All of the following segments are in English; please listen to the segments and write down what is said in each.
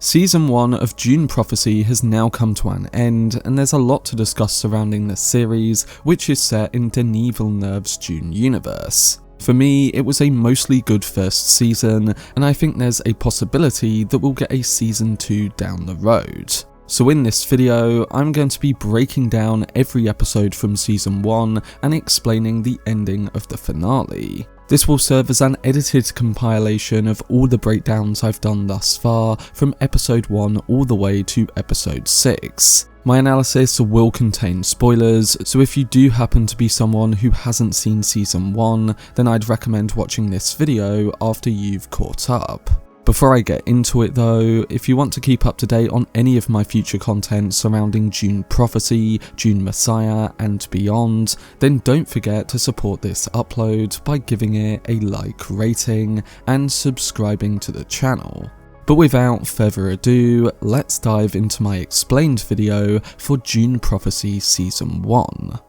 Season 1 of Dune Prophecy has now come to an end, and there's a lot to discuss surrounding this series, which is set in Denis Villeneuve's Dune universe. For me, it was a mostly good first season, and I think there's a possibility that we'll get a season 2 down the road. So in this video, I'm going to be breaking down every episode from season 1 and explaining the ending of the finale. This will serve as an edited compilation of all the breakdowns I've done thus far, from episode 1 all the way to episode 6. My analysis will contain spoilers, so if you do happen to be someone who hasn't seen season 1, then I'd recommend watching this video after you've caught up. Before I get into it though, if you want to keep up to date on any of my future content surrounding Dune Prophecy, Dune Messiah and beyond, then don't forget to support this upload by giving it a like rating and subscribing to the channel. But without further ado, let's dive into my explained video for Dune Prophecy Season 1.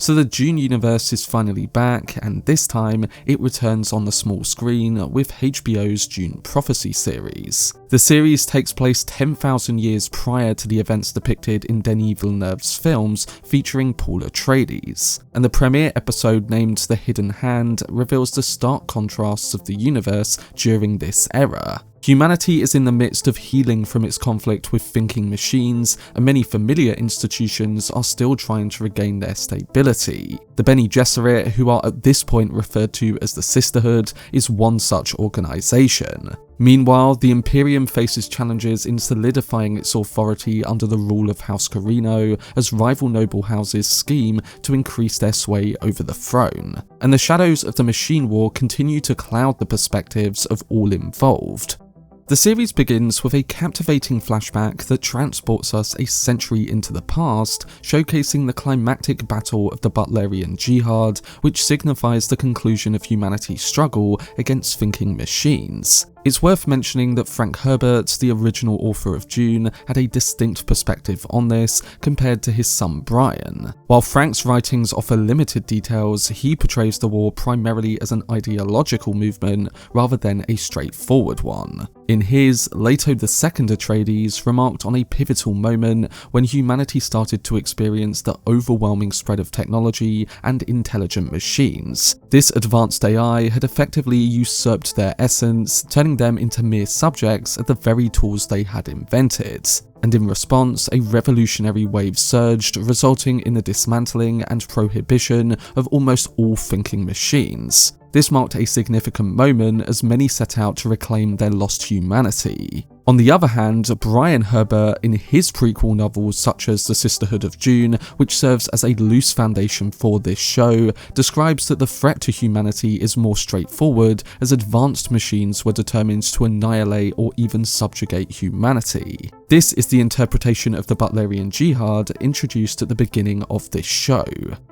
So the Dune universe is finally back, and this time it returns on the small screen with HBO's Dune Prophecy series. The series takes place 10,000 years prior to the events depicted in Denis Villeneuve's films featuring Paul Atreides, and the premiere episode named The Hidden Hand reveals the stark contrasts of the universe during this era. Humanity is in the midst of healing from its conflict with thinking machines, and many familiar institutions are still trying to regain their stability. The Bene Gesserit, who are at this point referred to as the Sisterhood, is one such organisation. Meanwhile, the Imperium faces challenges in solidifying its authority under the rule of House Corrino as rival noble houses scheme to increase their sway over the throne. And the shadows of the Machine War continue to cloud the perspectives of all involved. The series begins with a captivating flashback that transports us a century into the past, showcasing the climactic battle of the Butlerian Jihad, which signifies the conclusion of humanity's struggle against thinking machines. It's worth mentioning that Frank Herbert, the original author of Dune, had a distinct perspective on this compared to his son Brian. While Frank's writings offer limited details, he portrays the war primarily as an ideological movement rather than a straightforward one. In his, Leto II Atreides remarked on a pivotal moment when humanity started to experience the overwhelming spread of technology and intelligent machines. This advanced AI had effectively usurped their essence, turning them into mere subjects of the very tools they had invented. And in response, a revolutionary wave surged, resulting in the dismantling and prohibition of almost all thinking machines. This marked a significant moment as many set out to reclaim their lost humanity. On the other hand, Brian Herbert, in his prequel novels such as The Sisterhood of Dune, which serves as a loose foundation for this show, describes that the threat to humanity is more straightforward, as advanced machines were determined to annihilate or even subjugate humanity. This is the interpretation of the Butlerian Jihad introduced at the beginning of this show.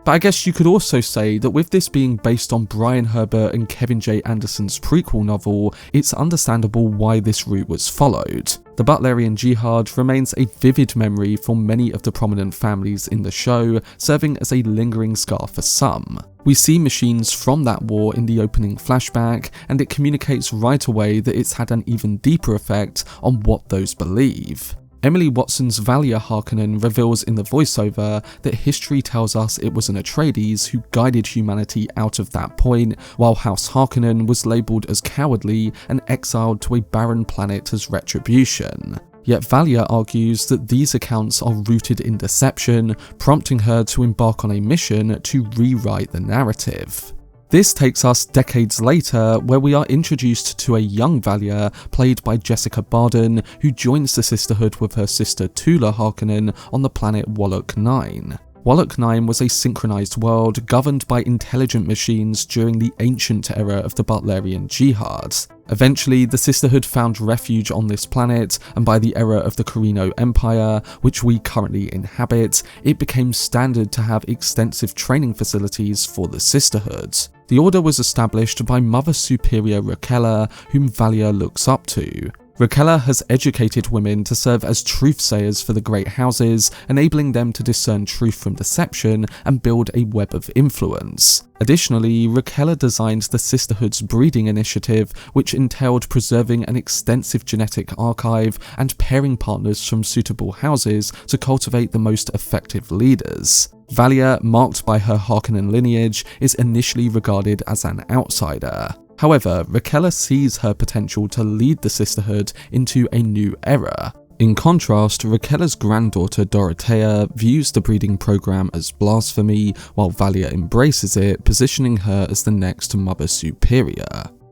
But I guess you could also say that with this being based on Brian Herbert and Kevin J. Anderson's prequel novel, it's understandable why this route was followed. The Butlerian Jihad remains a vivid memory for many of the prominent families in the show, serving as a lingering scar for some. We see machines from that war in the opening flashback, and it communicates right away that it's had an even deeper effect on what those believe. Emily Watson's Valya Harkonnen reveals in the voiceover that history tells us it was an Atreides who guided humanity out of that point, while House Harkonnen was labelled as cowardly and exiled to a barren planet as retribution. Yet Valya argues that these accounts are rooted in deception, prompting her to embark on a mission to rewrite the narrative. This takes us decades later, where we are introduced to a young Valya, played by Jessica Barden, who joins the Sisterhood with her sister Tula Harkonnen on the planet Wallach 9. Wallach 9 was a synchronized world governed by intelligent machines during the ancient era of the Butlerian Jihad. Eventually, the Sisterhood found refuge on this planet, and by the era of the Corrino Empire, which we currently inhabit, it became standard to have extensive training facilities for the Sisterhood. The order was established by Mother Superior Rakella, whom Valya looks up to. Rakella has educated women to serve as truth-sayers for the Great Houses, enabling them to discern truth from deception and build a web of influence. Additionally, Rakella designed the Sisterhood's breeding initiative, which entailed preserving an extensive genetic archive and pairing partners from suitable houses to cultivate the most effective leaders. Valya, marked by her Harkonnen lineage, is initially regarded as an outsider. However, Rakella sees her potential to lead the Sisterhood into a new era. In contrast, Rakella's granddaughter Dorothea views the breeding program as blasphemy, while Valya embraces it, positioning her as the next Mother Superior.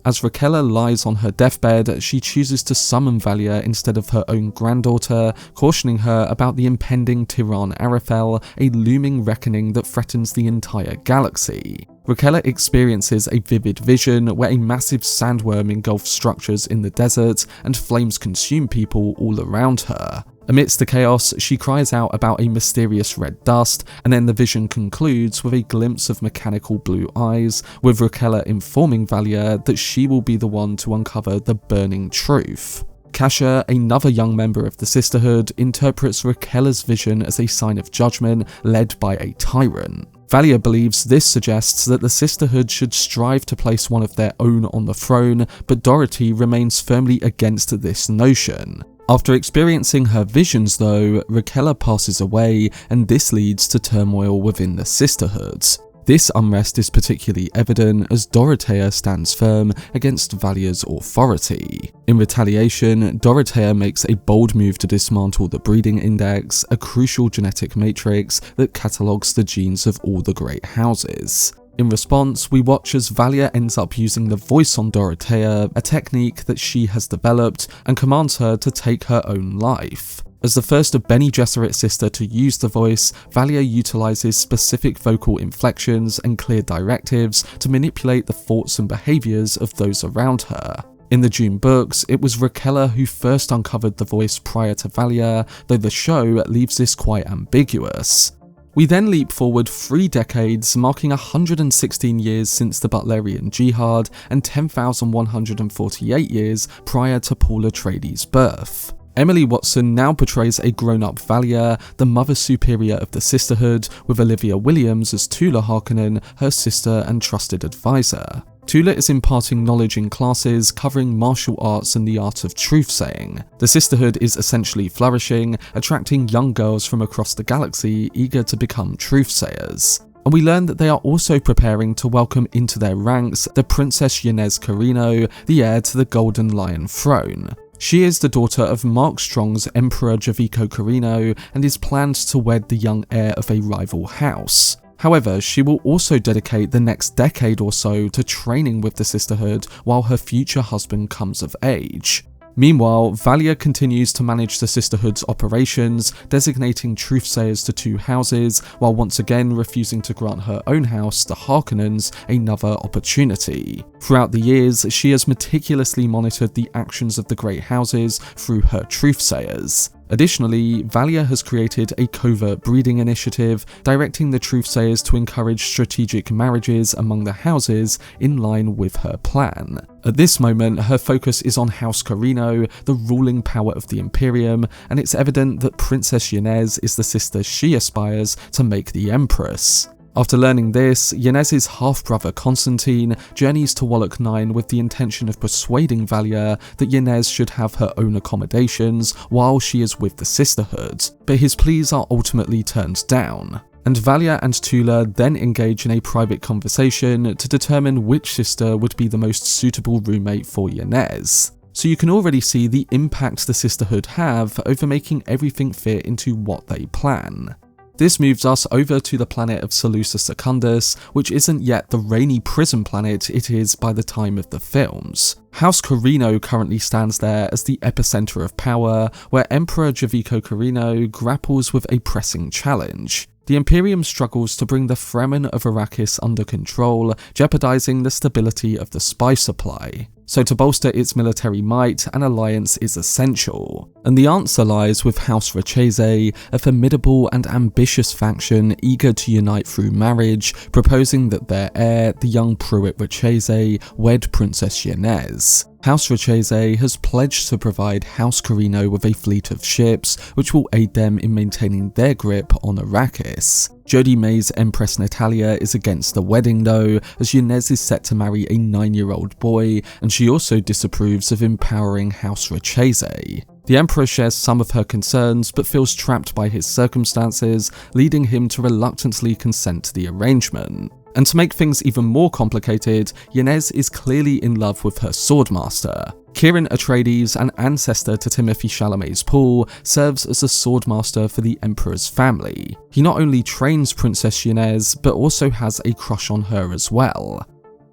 As Rakella lies on her deathbed, she chooses to summon Valya instead of her own granddaughter, cautioning her about the impending Tiran Arafel, a looming reckoning that threatens the entire galaxy. Rakella experiences a vivid vision where a massive sandworm engulfs structures in the desert and flames consume people all around her. Amidst the chaos, she cries out about a mysterious red dust, and then the vision concludes with a glimpse of mechanical blue eyes, with Rakella informing Valya that she will be the one to uncover the burning truth. Kasha, another young member of the Sisterhood, interprets Rakella's vision as a sign of judgment led by a tyrant. Valya believes this suggests that the Sisterhood should strive to place one of their own on the throne, but Dorothy remains firmly against this notion. After experiencing her visions though, Rakella passes away, and this leads to turmoil within the Sisterhood. This unrest is particularly evident as Dorothea stands firm against Valya's authority. In retaliation, Dorothea makes a bold move to dismantle the breeding index, a crucial genetic matrix that catalogues the genes of all the great houses. In response, we watch as Valya ends up using the voice on Dorothea, a technique that she has developed, and commands her to take her own life. As the first of Bene Gesserit sister to use the voice, Valya utilizes specific vocal inflections and clear directives to manipulate the thoughts and behaviors of those around her. In the Dune books, it was Rakella who first uncovered the voice prior to Valya, though the show leaves this quite ambiguous. We then leap forward 3 decades, marking 116 years since the Butlerian Jihad and 10,148 years prior to Paul Atreides' birth. Emily Watson now portrays a grown-up Valya, the Mother Superior of the Sisterhood, with Olivia Williams as Tula Harkonnen, her sister and trusted advisor. Tula is imparting knowledge in classes covering martial arts and the art of truth-saying. The Sisterhood is essentially flourishing, attracting young girls from across the galaxy eager to become truth-sayers. And we learn that they are also preparing to welcome into their ranks the Princess Yinez Corrino, the heir to the Golden Lion throne. She is the daughter of Mark Strong's Emperor Javico Corrino and is planned to wed the young heir of a rival house. However, she will also dedicate the next decade or so to training with the Sisterhood while her future husband comes of age. Meanwhile, Valya continues to manage the Sisterhood's operations, designating truthsayers to 2 houses, while once again refusing to grant her own house, the Harkonnens, another opportunity. Throughout the years, she has meticulously monitored the actions of the Great Houses through her truthsayers. Additionally, Valya has created a covert breeding initiative, directing the truthsayers to encourage strategic marriages among the houses in line with her plan. At this moment, her focus is on House Corrino, the ruling power of the Imperium, and it's evident that Princess Yinez is the sister she aspires to make the Empress. After learning this, Yinez's half-brother Constantine journeys to Wallach 9 with the intention of persuading Valya that Yinez should have her own accommodations while she is with the Sisterhood, but his pleas are ultimately turned down. And Valya and Tula then engage in a private conversation to determine which sister would be the most suitable roommate for Yinez. So you can already see the impact the Sisterhood have over making everything fit into what they plan. This moves us over to the planet of Seleucus Secundus, which isn't yet the rainy prison planet it is by the time of the films. House Corrino currently stands there as the epicenter of power, where Emperor Javico Corrino grapples with a pressing challenge. The Imperium struggles to bring the Fremen of Arrakis under control, jeopardizing the stability of the spice supply. So to bolster its military might, an alliance is essential. And the answer lies with House Rachese, a formidable and ambitious faction eager to unite through marriage, proposing that their heir, the young Pruitt Rachese, wed Princess Yanez. House Rachese has pledged to provide House Corrino with a fleet of ships, which will aid them in maintaining their grip on Arrakis. Jodie May's Empress Natalia is against the wedding though, as Yanez is set to marry a 9-year-old boy, and she also disapproves of empowering House Rachese. The Emperor shares some of her concerns, but feels trapped by his circumstances, leading him to reluctantly consent to the arrangement. And to make things even more complicated, Yanez is clearly in love with her swordmaster. Kieran Atreides, an ancestor to Timothée Chalamet's Paul, serves as a swordmaster for the Emperor's family. He not only trains Princess Yanez, but also has a crush on her as well.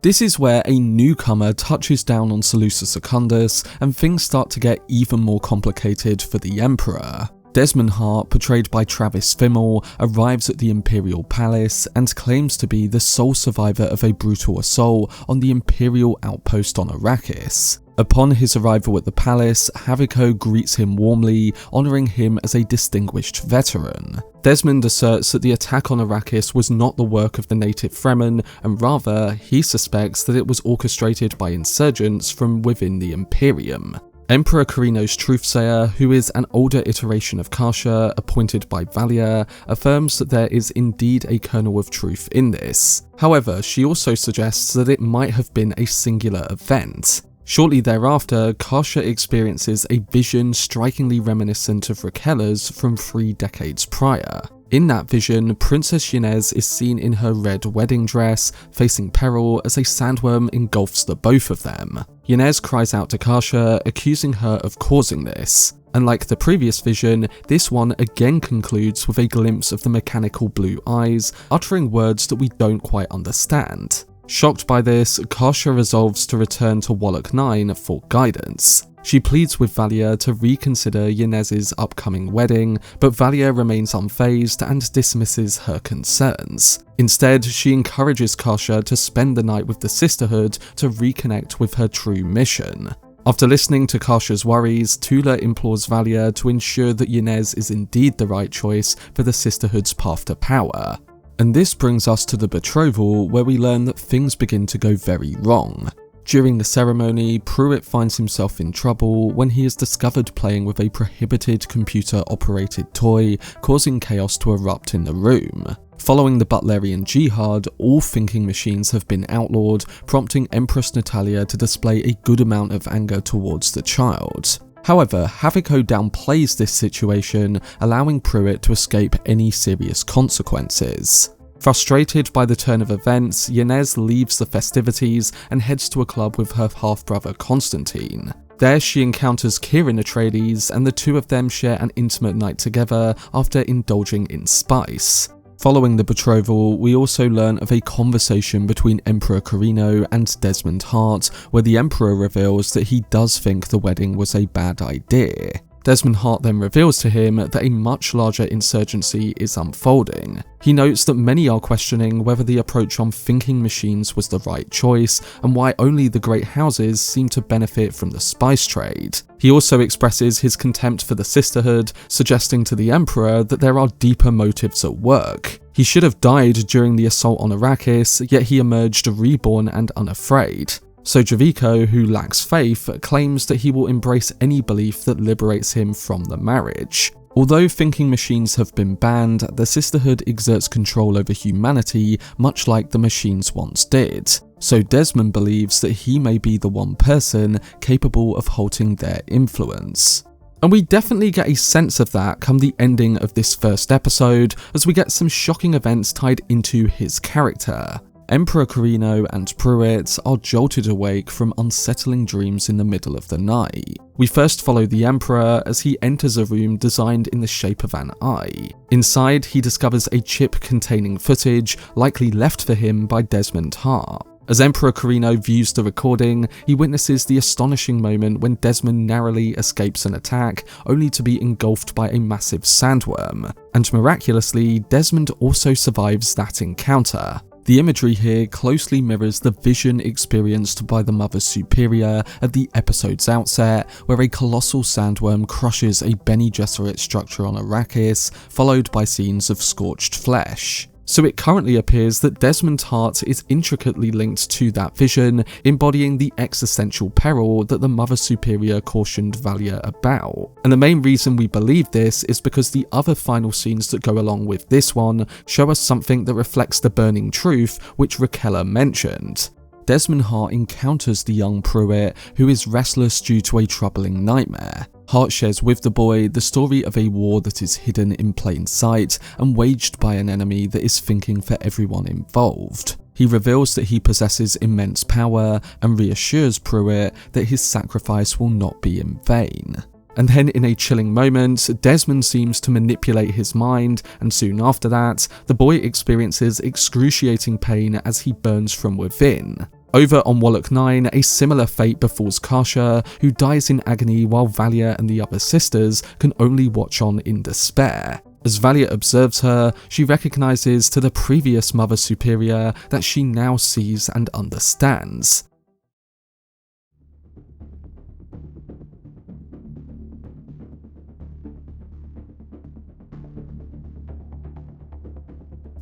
This is where a newcomer touches down on Seleucus Secundus, and things start to get even more complicated for the Emperor. Desmond Hart, portrayed by Travis Fimmel, arrives at the Imperial Palace and claims to be the sole survivor of a brutal assault on the Imperial outpost on Arrakis. Upon his arrival at the palace, Haviko greets him warmly, honouring him as a distinguished veteran. Desmond asserts that the attack on Arrakis was not the work of the native Fremen, and rather, he suspects that it was orchestrated by insurgents from within the Imperium. Emperor Corrino's truthsayer, who is an older iteration of Kasha appointed by Valya, affirms that there is indeed a kernel of truth in this. However, she also suggests that it might have been a singular event. Shortly thereafter, Kasha experiences a vision strikingly reminiscent of Raquel's from 3 decades prior. In that vision, Princess Yanez is seen in her red wedding dress, facing peril as a sandworm engulfs the both of them. Yanez cries out to Kasha, accusing her of causing this. Unlike the previous vision, this one again concludes with a glimpse of the mechanical blue eyes, uttering words that we don't quite understand. Shocked by this, Kasha resolves to return to Wallach 9 for guidance. She pleads with Valya to reconsider Yanez's upcoming wedding, but Valya remains unfazed and dismisses her concerns. Instead, she encourages Kasha to spend the night with the sisterhood to reconnect with her true mission. After listening to Kasha's worries, Tula implores Valya to ensure that Yanez is indeed the right choice for the sisterhood's path to power. And this brings us to the betrothal, where we learn that things begin to go very wrong. During the ceremony, Pruitt finds himself in trouble when he is discovered playing with a prohibited computer-operated toy, causing chaos to erupt in the room. Following the Butlerian Jihad, all thinking machines have been outlawed, prompting Empress Natalia to display a good amount of anger towards the child. However, Haviko downplays this situation, allowing Pruitt to escape any serious consequences. Frustrated by the turn of events, Yanez leaves the festivities and heads to a club with her half-brother Constantine. There she encounters Kieran Atreides, and the two of them share an intimate night together after indulging in spice. Following the betrothal, we also learn of a conversation between Emperor Corrino and Desmond Hart, where the Emperor reveals that he does think the wedding was a bad idea. Desmond Hart then reveals to him that a much larger insurgency is unfolding. He notes that many are questioning whether the approach on thinking machines was the right choice, and why only the great houses seem to benefit from the spice trade. He also expresses his contempt for the sisterhood, suggesting to the Emperor that there are deeper motives at work. He should have died during the assault on Arrakis, yet he emerged reborn and unafraid. So Javiko, who lacks faith, claims that he will embrace any belief that liberates him from the marriage. Although thinking machines have been banned, the sisterhood exerts control over humanity, much like the machines once did. So Desmond believes that he may be the one person capable of halting their influence. And we definitely get a sense of that come the ending of this first episode, as we get some shocking events tied into his character. Emperor Corrino and Pruitt are jolted awake from unsettling dreams in the middle of the night. We first follow the Emperor as he enters a room designed in the shape of an eye. Inside, he discovers a chip containing footage, likely left for him by Desmond Hart. As Emperor Corrino views the recording, he witnesses the astonishing moment when Desmond narrowly escapes an attack, only to be engulfed by a massive sandworm. And miraculously, Desmond also survives that encounter. The imagery here closely mirrors the vision experienced by the Mother Superior at the episode's outset, where a colossal sandworm crushes a Bene Gesserit structure on Arrakis, followed by scenes of scorched flesh. So it currently appears that Desmond Hart is intricately linked to that vision, embodying the existential peril that the Mother Superior cautioned Valya about. And the main reason we believe this is because the other final scenes that go along with this one show us something that reflects the burning truth which Rakella mentioned. Desmond Hart encounters the young Pruitt, who is restless due to a troubling nightmare. Hart shares with the boy the story of a war that is hidden in plain sight and waged by an enemy that is thinking for everyone involved. He reveals that he possesses immense power and reassures Pruitt that his sacrifice will not be in vain. And then in a chilling moment, Desmond seems to manipulate his mind, and soon after that, the boy experiences excruciating pain as he burns from within. Over on Wallach 9, a similar fate befalls Kasha, who dies in agony while Valya and the other sisters can only watch on in despair. As Valya observes her, she recognizes to the previous Mother Superior that she now sees and understands.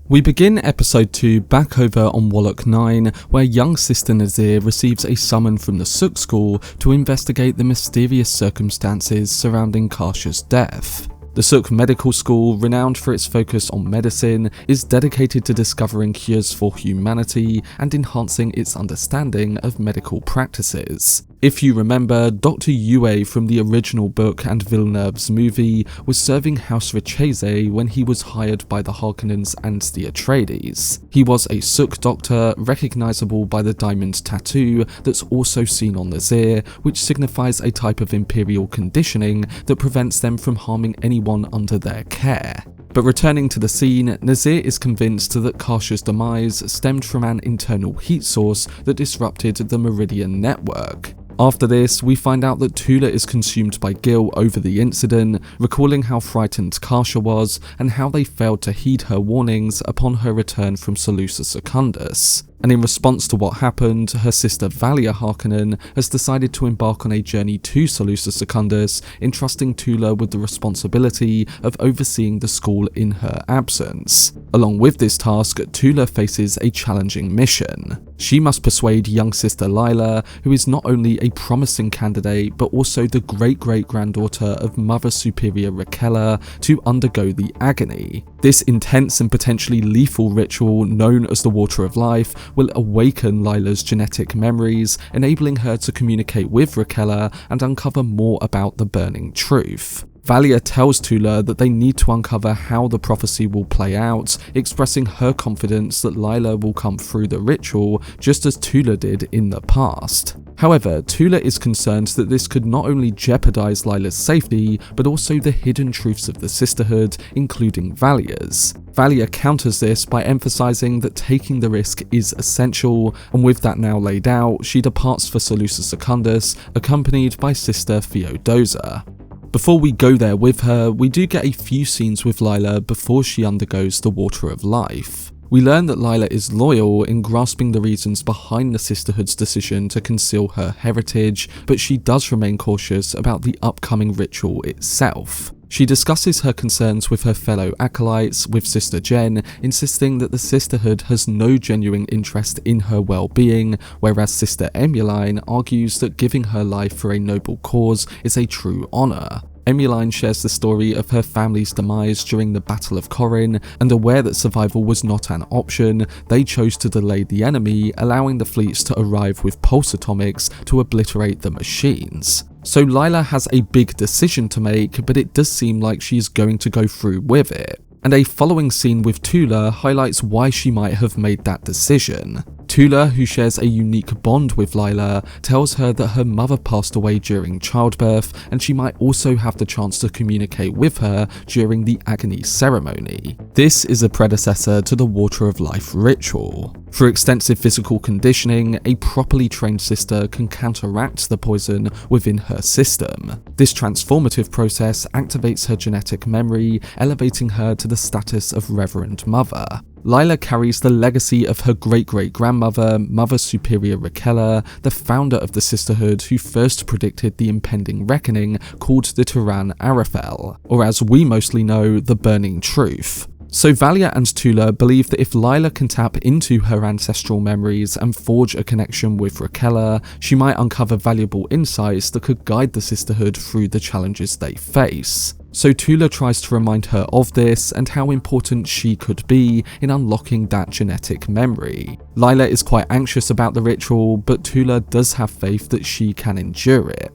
We begin episode 2 back over on Wallach 9, where young sister Nazir receives a summon from the Suk School to investigate the mysterious circumstances surrounding Kasha's death. The Suk Medical School, renowned for its focus on medicine, is dedicated to discovering cures for humanity and enhancing its understanding of medical practices. If you remember, Dr. Yue from the original book and Villeneuve's movie was serving House Richese when he was hired by the Harkonnens and the Atreides. He was a Suk doctor, recognizable by the diamond tattoo that's also seen on Nazir, which signifies a type of imperial conditioning that prevents them from harming anyone under their care. But returning to the scene, Nazir is convinced that Kasha's demise stemmed from an internal heat source that disrupted the Meridian network. After this, we find out that Tula is consumed by guilt over the incident, recalling how frightened Kasha was and how they failed to heed her warnings upon her return from Seleucus Secundus. And in response to what happened, her sister Valya Harkonnen has decided to embark on a journey to Seleucus Secundus, entrusting Tula with the responsibility of overseeing the school in her absence. Along with this task, Tula faces a challenging mission. She must persuade young sister Lila, who is not only a promising candidate but also the great-great-granddaughter of Mother Superior Rakella, to undergo the agony. This intense and potentially lethal ritual, known as the Water of Life, will awaken Lila's genetic memories, enabling her to communicate with Rakella and uncover more about the burning truth. Valya tells Tula that they need to uncover how the prophecy will play out, expressing her confidence that Lila will come through the ritual just as Tula did in the past. However, Tula is concerned that this could not only jeopardize Lila's safety, but also the hidden truths of the sisterhood, including Valya's. Valya counters this by emphasizing that taking the risk is essential, and with that now laid out, she departs for Seleucus Secundus, accompanied by sister Theodosa. Before we go there with her, we do get a few scenes with Lila before she undergoes the Water of Life. We learn that Lila is loyal in grasping the reasons behind the sisterhood's decision to conceal her heritage, but she does remain cautious about the upcoming ritual itself. She discusses her concerns with her fellow acolytes, with Sister Jen, insisting that the sisterhood has no genuine interest in her well-being, whereas Sister Emuline argues that giving her life for a noble cause is a true honour. Emuline shares the story of her family's demise during the Battle of Corin, and aware that survival was not an option, they chose to delay the enemy, allowing the fleets to arrive with pulse atomics to obliterate the machines. So Lila has a big decision to make, but it does seem like she is going to go through with it. And a following scene with Tula highlights why she might have made that decision. Tula, who shares a unique bond with Lila, tells her that her mother passed away during childbirth and she might also have the chance to communicate with her during the agony ceremony. This is a predecessor to the Water of Life ritual. Through extensive physical conditioning, a properly trained sister can counteract the poison within her system. This transformative process activates her genetic memory, elevating her to the status of Reverend Mother. Lila carries the legacy of her great-great-grandmother, Mother Superior Rakella, the founder of the Sisterhood who first predicted the impending reckoning called the Turan Arafel, or as we mostly know, the Burning Truth. So Valya and Tula believe that if Lila can tap into her ancestral memories and forge a connection with Rakella, she might uncover valuable insights that could guide the Sisterhood through the challenges they face. So Tula tries to remind her of this and how important she could be in unlocking that genetic memory. Lila is quite anxious about the ritual, but Tula does have faith that she can endure it.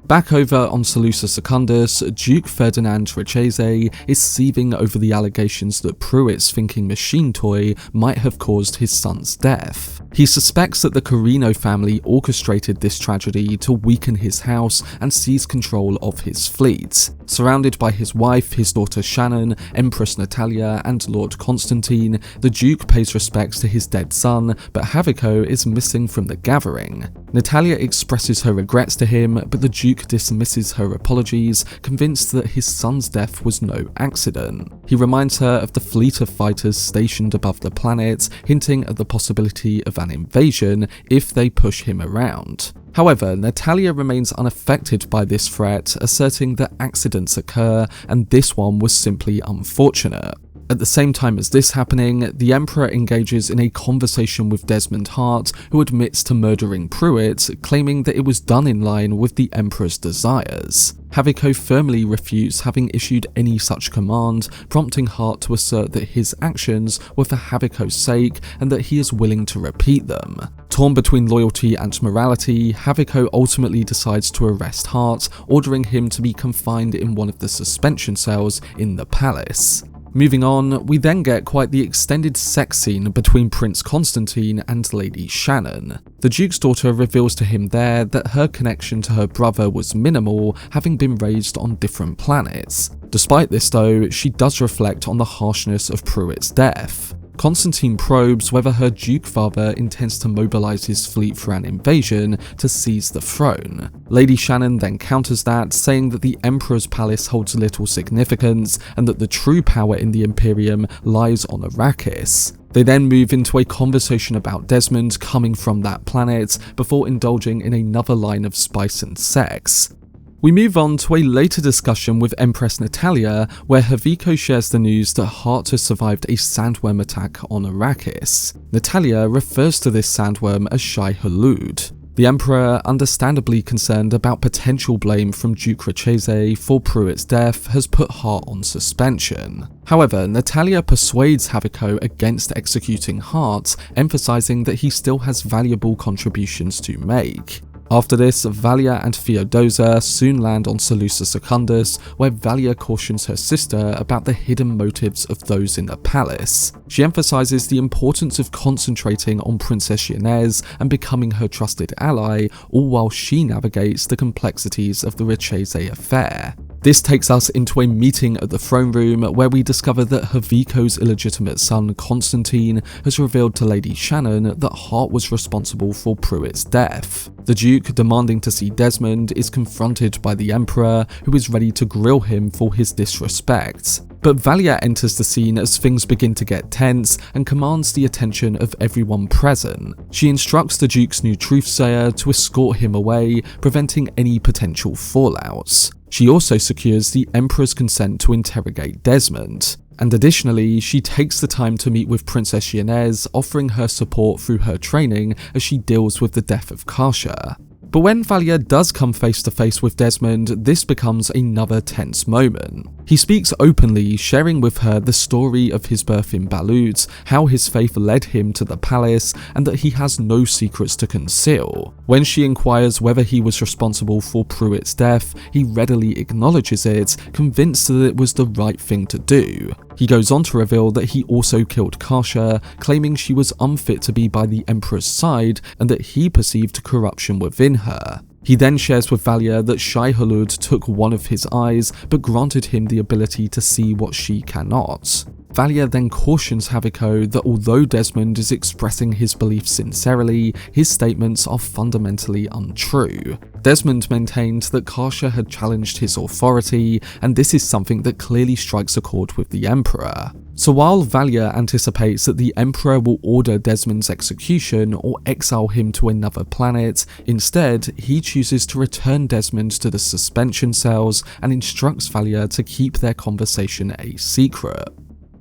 Back over on Salusa Secundus, Duke Ferdinand Richese is seething over the allegations that Pruitt's thinking machine toy might have caused his son's death. He suspects that the Carino family orchestrated this tragedy to weaken his house and seize control of his fleet. Surrounded by his wife, his daughter Shannon, Empress Natalia, and Lord Constantine, the Duke pays respects to his dead son, but Haviko is missing from the gathering. Natalia expresses her regrets to him, but the Duke dismisses her apologies, convinced that his son's death was no accident. He reminds her of the fleet of fighters stationed above the planet, hinting at the possibility of an invasion if they push him around. However, Natalia remains unaffected by this threat, asserting that accidents occur and this one was simply unfortunate. At the same time as this happening, the Emperor engages in a conversation with Desmond Hart, who admits to murdering Pruitt, claiming that it was done in line with the Emperor's desires. Haviko firmly refutes having issued any such command, prompting Hart to assert that his actions were for Haviko's sake and that he is willing to repeat them. Torn between loyalty and morality, Haviko ultimately decides to arrest Hart, ordering him to be confined in one of the suspension cells in the palace. Moving on, we then get quite the extended sex scene between Prince Constantine and Lady Shannon. The Duke's daughter reveals to him there that her connection to her brother was minimal, having been raised on different planets. Despite this though, she does reflect on the harshness of Pruitt's death. Constantine probes whether her Duke father intends to mobilize his fleet for an invasion to seize the throne. Lady Shannon then counters that, saying that the Emperor's palace holds little significance and that the true power in the Imperium lies on Arrakis. They then move into a conversation about Desmond coming from that planet before indulging in another line of spice and sex. We move on to a later discussion with Empress Natalia, where Haviko shares the news that Hart has survived a sandworm attack on Arrakis. Natalia refers to this sandworm as Shai Hulud. The Emperor, understandably concerned about potential blame from Duke Richese for Pruitt's death, has put Hart on suspension. However, Natalia persuades Haviko against executing Hart, emphasizing that he still has valuable contributions to make. After this, Valya and Theodosa soon land on Salusa Secundus, where Valya cautions her sister about the hidden motives of those in the palace. She emphasizes the importance of concentrating on Princess Yanez and becoming her trusted ally, all while she navigates the complexities of the Richese affair. This takes us into a meeting at the throne room where we discover that Haviko's illegitimate son Constantine has revealed to Lady Shannon that Hart was responsible for Pruitt's death. The Duke, demanding to see Desmond, is confronted by the Emperor, who is ready to grill him for his disrespect. But Valya enters the scene as things begin to get tense and commands the attention of everyone present. She instructs the Duke's new truthsayer to escort him away, preventing any potential fallouts. She also secures the Emperor's consent to interrogate Desmond. And additionally, she takes the time to meet with Princess Yanez, offering her support through her training as she deals with the death of Kasha. But when Valya does come face to face with Desmond, this becomes another tense moment. He speaks openly, sharing with her the story of his birth in Balut, how his faith led him to the palace, and that he has no secrets to conceal. When she inquires whether he was responsible for Pruitt's death, he readily acknowledges it, convinced that it was the right thing to do. He goes on to reveal that he also killed Kasha, claiming she was unfit to be by the Emperor's side and that he perceived corruption within her. He then shares with Valya that Shai Hulud took one of his eyes but granted him the ability to see what she cannot. Valya then cautions Haviko that although Desmond is expressing his beliefs sincerely, his statements are fundamentally untrue. Desmond maintained that Kasha had challenged his authority, and this is something that clearly strikes a chord with the Emperor. So while Valya anticipates that the Emperor will order Desmond's execution or exile him to another planet, instead he chooses to return Desmond to the suspension cells and instructs Valya to keep their conversation a secret.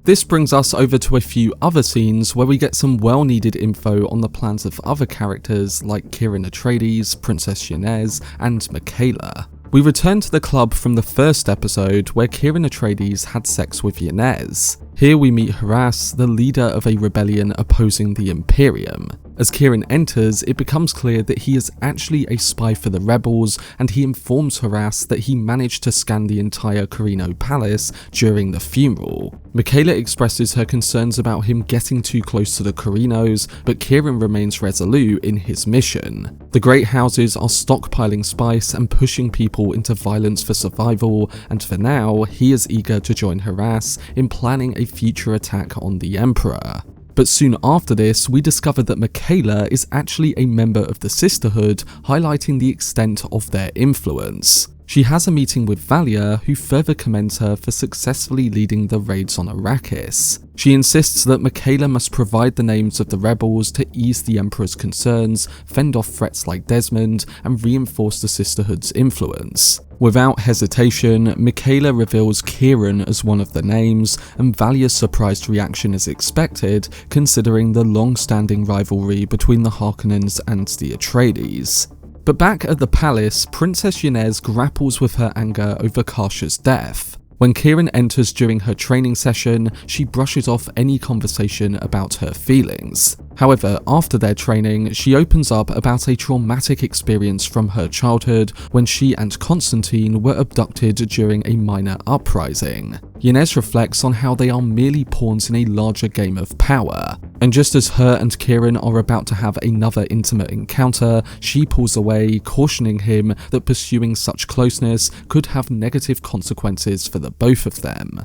This brings us over to a few other scenes where we get some well-needed info on the plans of other characters like Kieran Atreides, Princess Yanez, and Michaela. We return to the club from the first episode where Kieran Atreides had sex with Yanez. Here we meet Haras, the leader of a rebellion opposing the Imperium. As Kieran enters, it becomes clear that he is actually a spy for the rebels, and he informs Haras that he managed to scan the entire Carino Palace during the funeral. Michaela expresses her concerns about him getting too close to the Carinos, but Kieran remains resolute in his mission. The Great Houses are stockpiling spice and pushing people into violence for survival, and for now, he is eager to join Haras in planning a future attack on the Emperor. But soon after this, we discover that Michaela is actually a member of the Sisterhood, highlighting the extent of their influence. She has a meeting with Valya, who further commends her for successfully leading the raids on Arrakis. She insists that Michaela must provide the names of the rebels to ease the Emperor's concerns, fend off threats like Desmond, and reinforce the Sisterhood's influence. Without hesitation, Michaela reveals Kieran as one of the names, and Valya's surprised reaction is expected, considering the long-standing rivalry between the Harkonnens and the Atreides. But back at the palace, Princess Yanez grapples with her anger over Kasha's death. When Kieran enters during her training session, she brushes off any conversation about her feelings. However, after their training, she opens up about a traumatic experience from her childhood when she and Constantine were abducted during a minor uprising. Yanez reflects on how they are merely pawns in a larger game of power. And just as her and Kieran are about to have another intimate encounter, she pulls away, cautioning him that pursuing such closeness could have negative consequences for the both of them.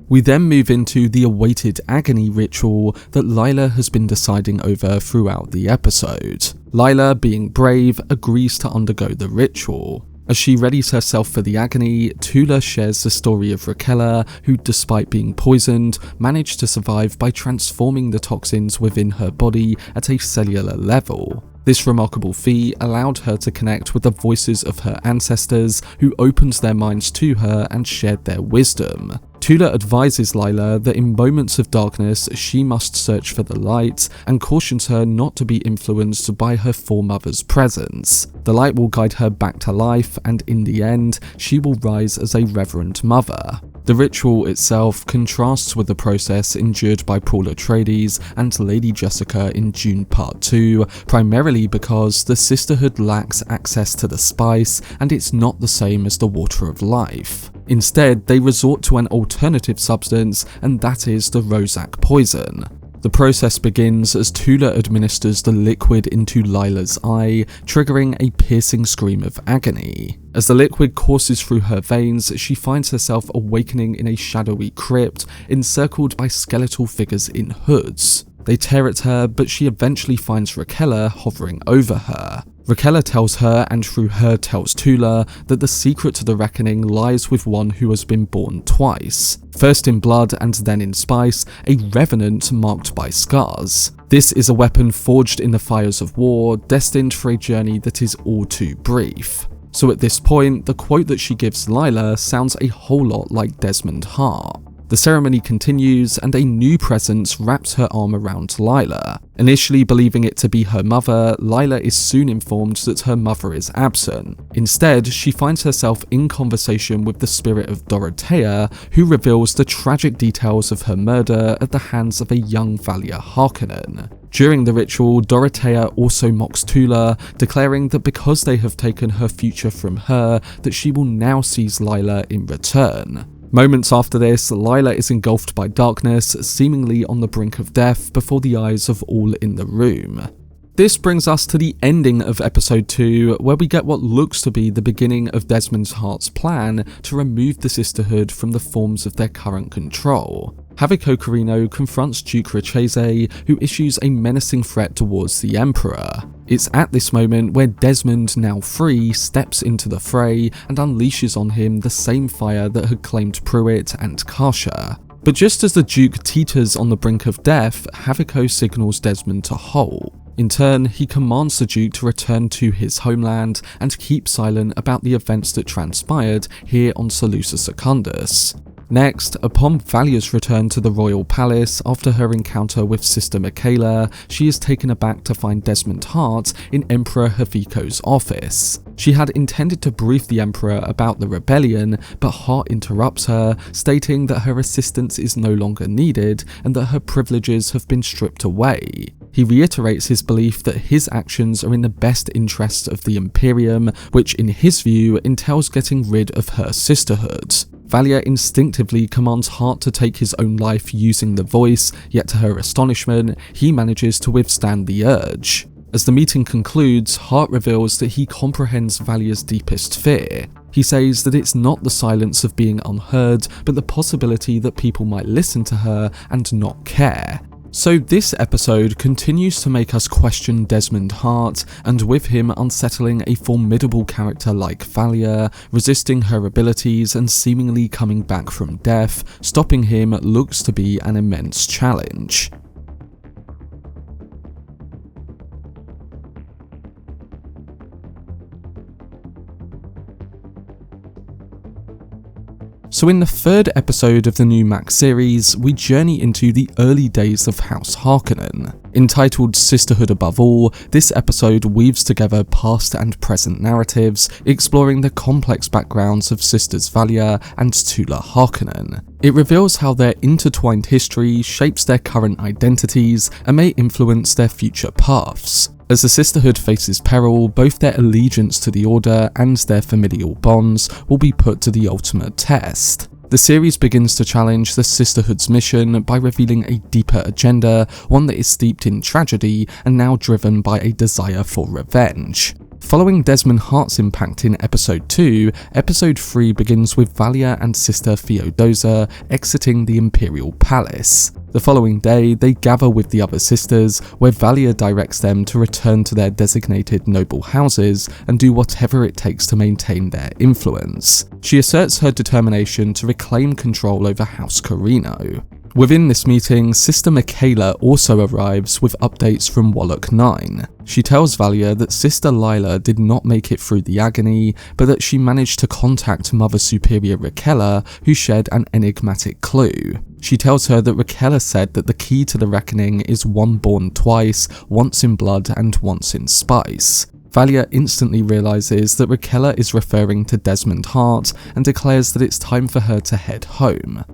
We then move into the awaited agony ritual that Lila has been deciding over throughout the episode. Lila, being brave, agrees to undergo the ritual. As she readies herself for the agony, Tula shares the story of Raquella, who, despite being poisoned, managed to survive by transforming the toxins within her body at a cellular level. This remarkable feat allowed her to connect with the voices of her ancestors, who opened their minds to her and shared their wisdom. Tula advises Lila that in moments of darkness she must search for the light, and cautions her not to be influenced by her foremother's presence. The light will guide her back to life, and in the end, she will rise as a reverent mother. The ritual itself contrasts with the process endured by Paul Atreides and Lady Jessica in Dune Part 2, primarily because the Sisterhood lacks access to the spice, and it's not the same as the Water of Life. Instead, they resort to an alternative substance, and that is the Rozak poison. The process begins as Tula administers the liquid into Lila's eye, triggering a piercing scream of agony. As the liquid courses through her veins, she finds herself awakening in a shadowy crypt, encircled by skeletal figures in hoods. They tear at her, but she eventually finds Raquella hovering over her. Raquella tells her, and through her tells Tula, that the secret to the reckoning lies with one who has been born twice. First in blood and then in spice, a revenant marked by scars. This is a weapon forged in the fires of war, destined for a journey that is all too brief. So at this point, the quote that she gives Lila sounds a whole lot like Desmond Hart. The ceremony continues, and a new presence wraps her arm around Lila. Initially believing it to be her mother, Lila is soon informed that her mother is absent. Instead, she finds herself in conversation with the spirit of Dorothea, who reveals the tragic details of her murder at the hands of a young Valya Harkonnen. During the ritual, Dorothea also mocks Tula, declaring that because they have taken her future from her, that she will now seize Lila in return. Moments after this, Lila is engulfed by darkness, seemingly on the brink of death before the eyes of all in the room. This brings us to the ending of episode 2, where we get what looks to be the beginning of Desmond Hart's plan to remove the sisterhood from the forms of their current control. Haviko Corrino confronts Duke Rachese, who issues a menacing threat towards the Emperor. It's at this moment where Desmond, now free, steps into the fray and unleashes on him the same fire that had claimed Pruitt and Kasha. But just as the Duke teeters on the brink of death, Haviko signals Desmond to halt. In turn, he commands the Duke to return to his homeland and keep silent about the events that transpired here on Salusa Secundus. Next, upon Valya's return to the royal palace after her encounter with Sister Michaela, she is taken aback to find Desmond Hart in Emperor Haviko's office. She had intended to brief the Emperor about the rebellion, but Hart interrupts her, stating that her assistance is no longer needed and that her privileges have been stripped away. He reiterates his belief that his actions are in the best interests of the Imperium, which in his view entails getting rid of her sisterhood. Valya instinctively commands Hart to take his own life using the voice, yet to her astonishment, he manages to withstand the urge. As the meeting concludes, Hart reveals that he comprehends Valya's deepest fear. He says that it's not the silence of being unheard, but the possibility that people might listen to her and not care. So this episode continues to make us question Desmond Hart, and with him unsettling a formidable character like Valya, resisting her abilities and seemingly coming back from death, stopping him looks to be an immense challenge. So in the third episode of the new Max series, we journey into the early days of House Harkonnen. Entitled Sisterhood Above All, this episode weaves together past and present narratives, exploring the complex backgrounds of sisters Valya and Tula Harkonnen. It reveals how their intertwined history shapes their current identities and may influence their future paths. As the sisterhood faces peril, both their allegiance to the Order and their familial bonds will be put to the ultimate test. The series begins to challenge the sisterhood's mission by revealing a deeper agenda, one that is steeped in tragedy and now driven by a desire for revenge. Following Desmond Hart's impact in Episode 2, Episode 3 begins with Valya and Sister Theodosa exiting the Imperial Palace. The following day, they gather with the other sisters, where Valya directs them to return to their designated noble houses and do whatever it takes to maintain their influence. She asserts her determination to reclaim control over House Corrino. Within this meeting, Sister Michaela also arrives with updates from Wallach 9. She tells Valya that Sister Lila did not make it through the agony, but that she managed to contact Mother Superior Raquella, who shared an enigmatic clue. She tells her that Raquella said that the key to the reckoning is one born twice, once in blood and once in spice. Valya instantly realizes that Raquella is referring to Desmond Hart and declares that it's time for her to head home.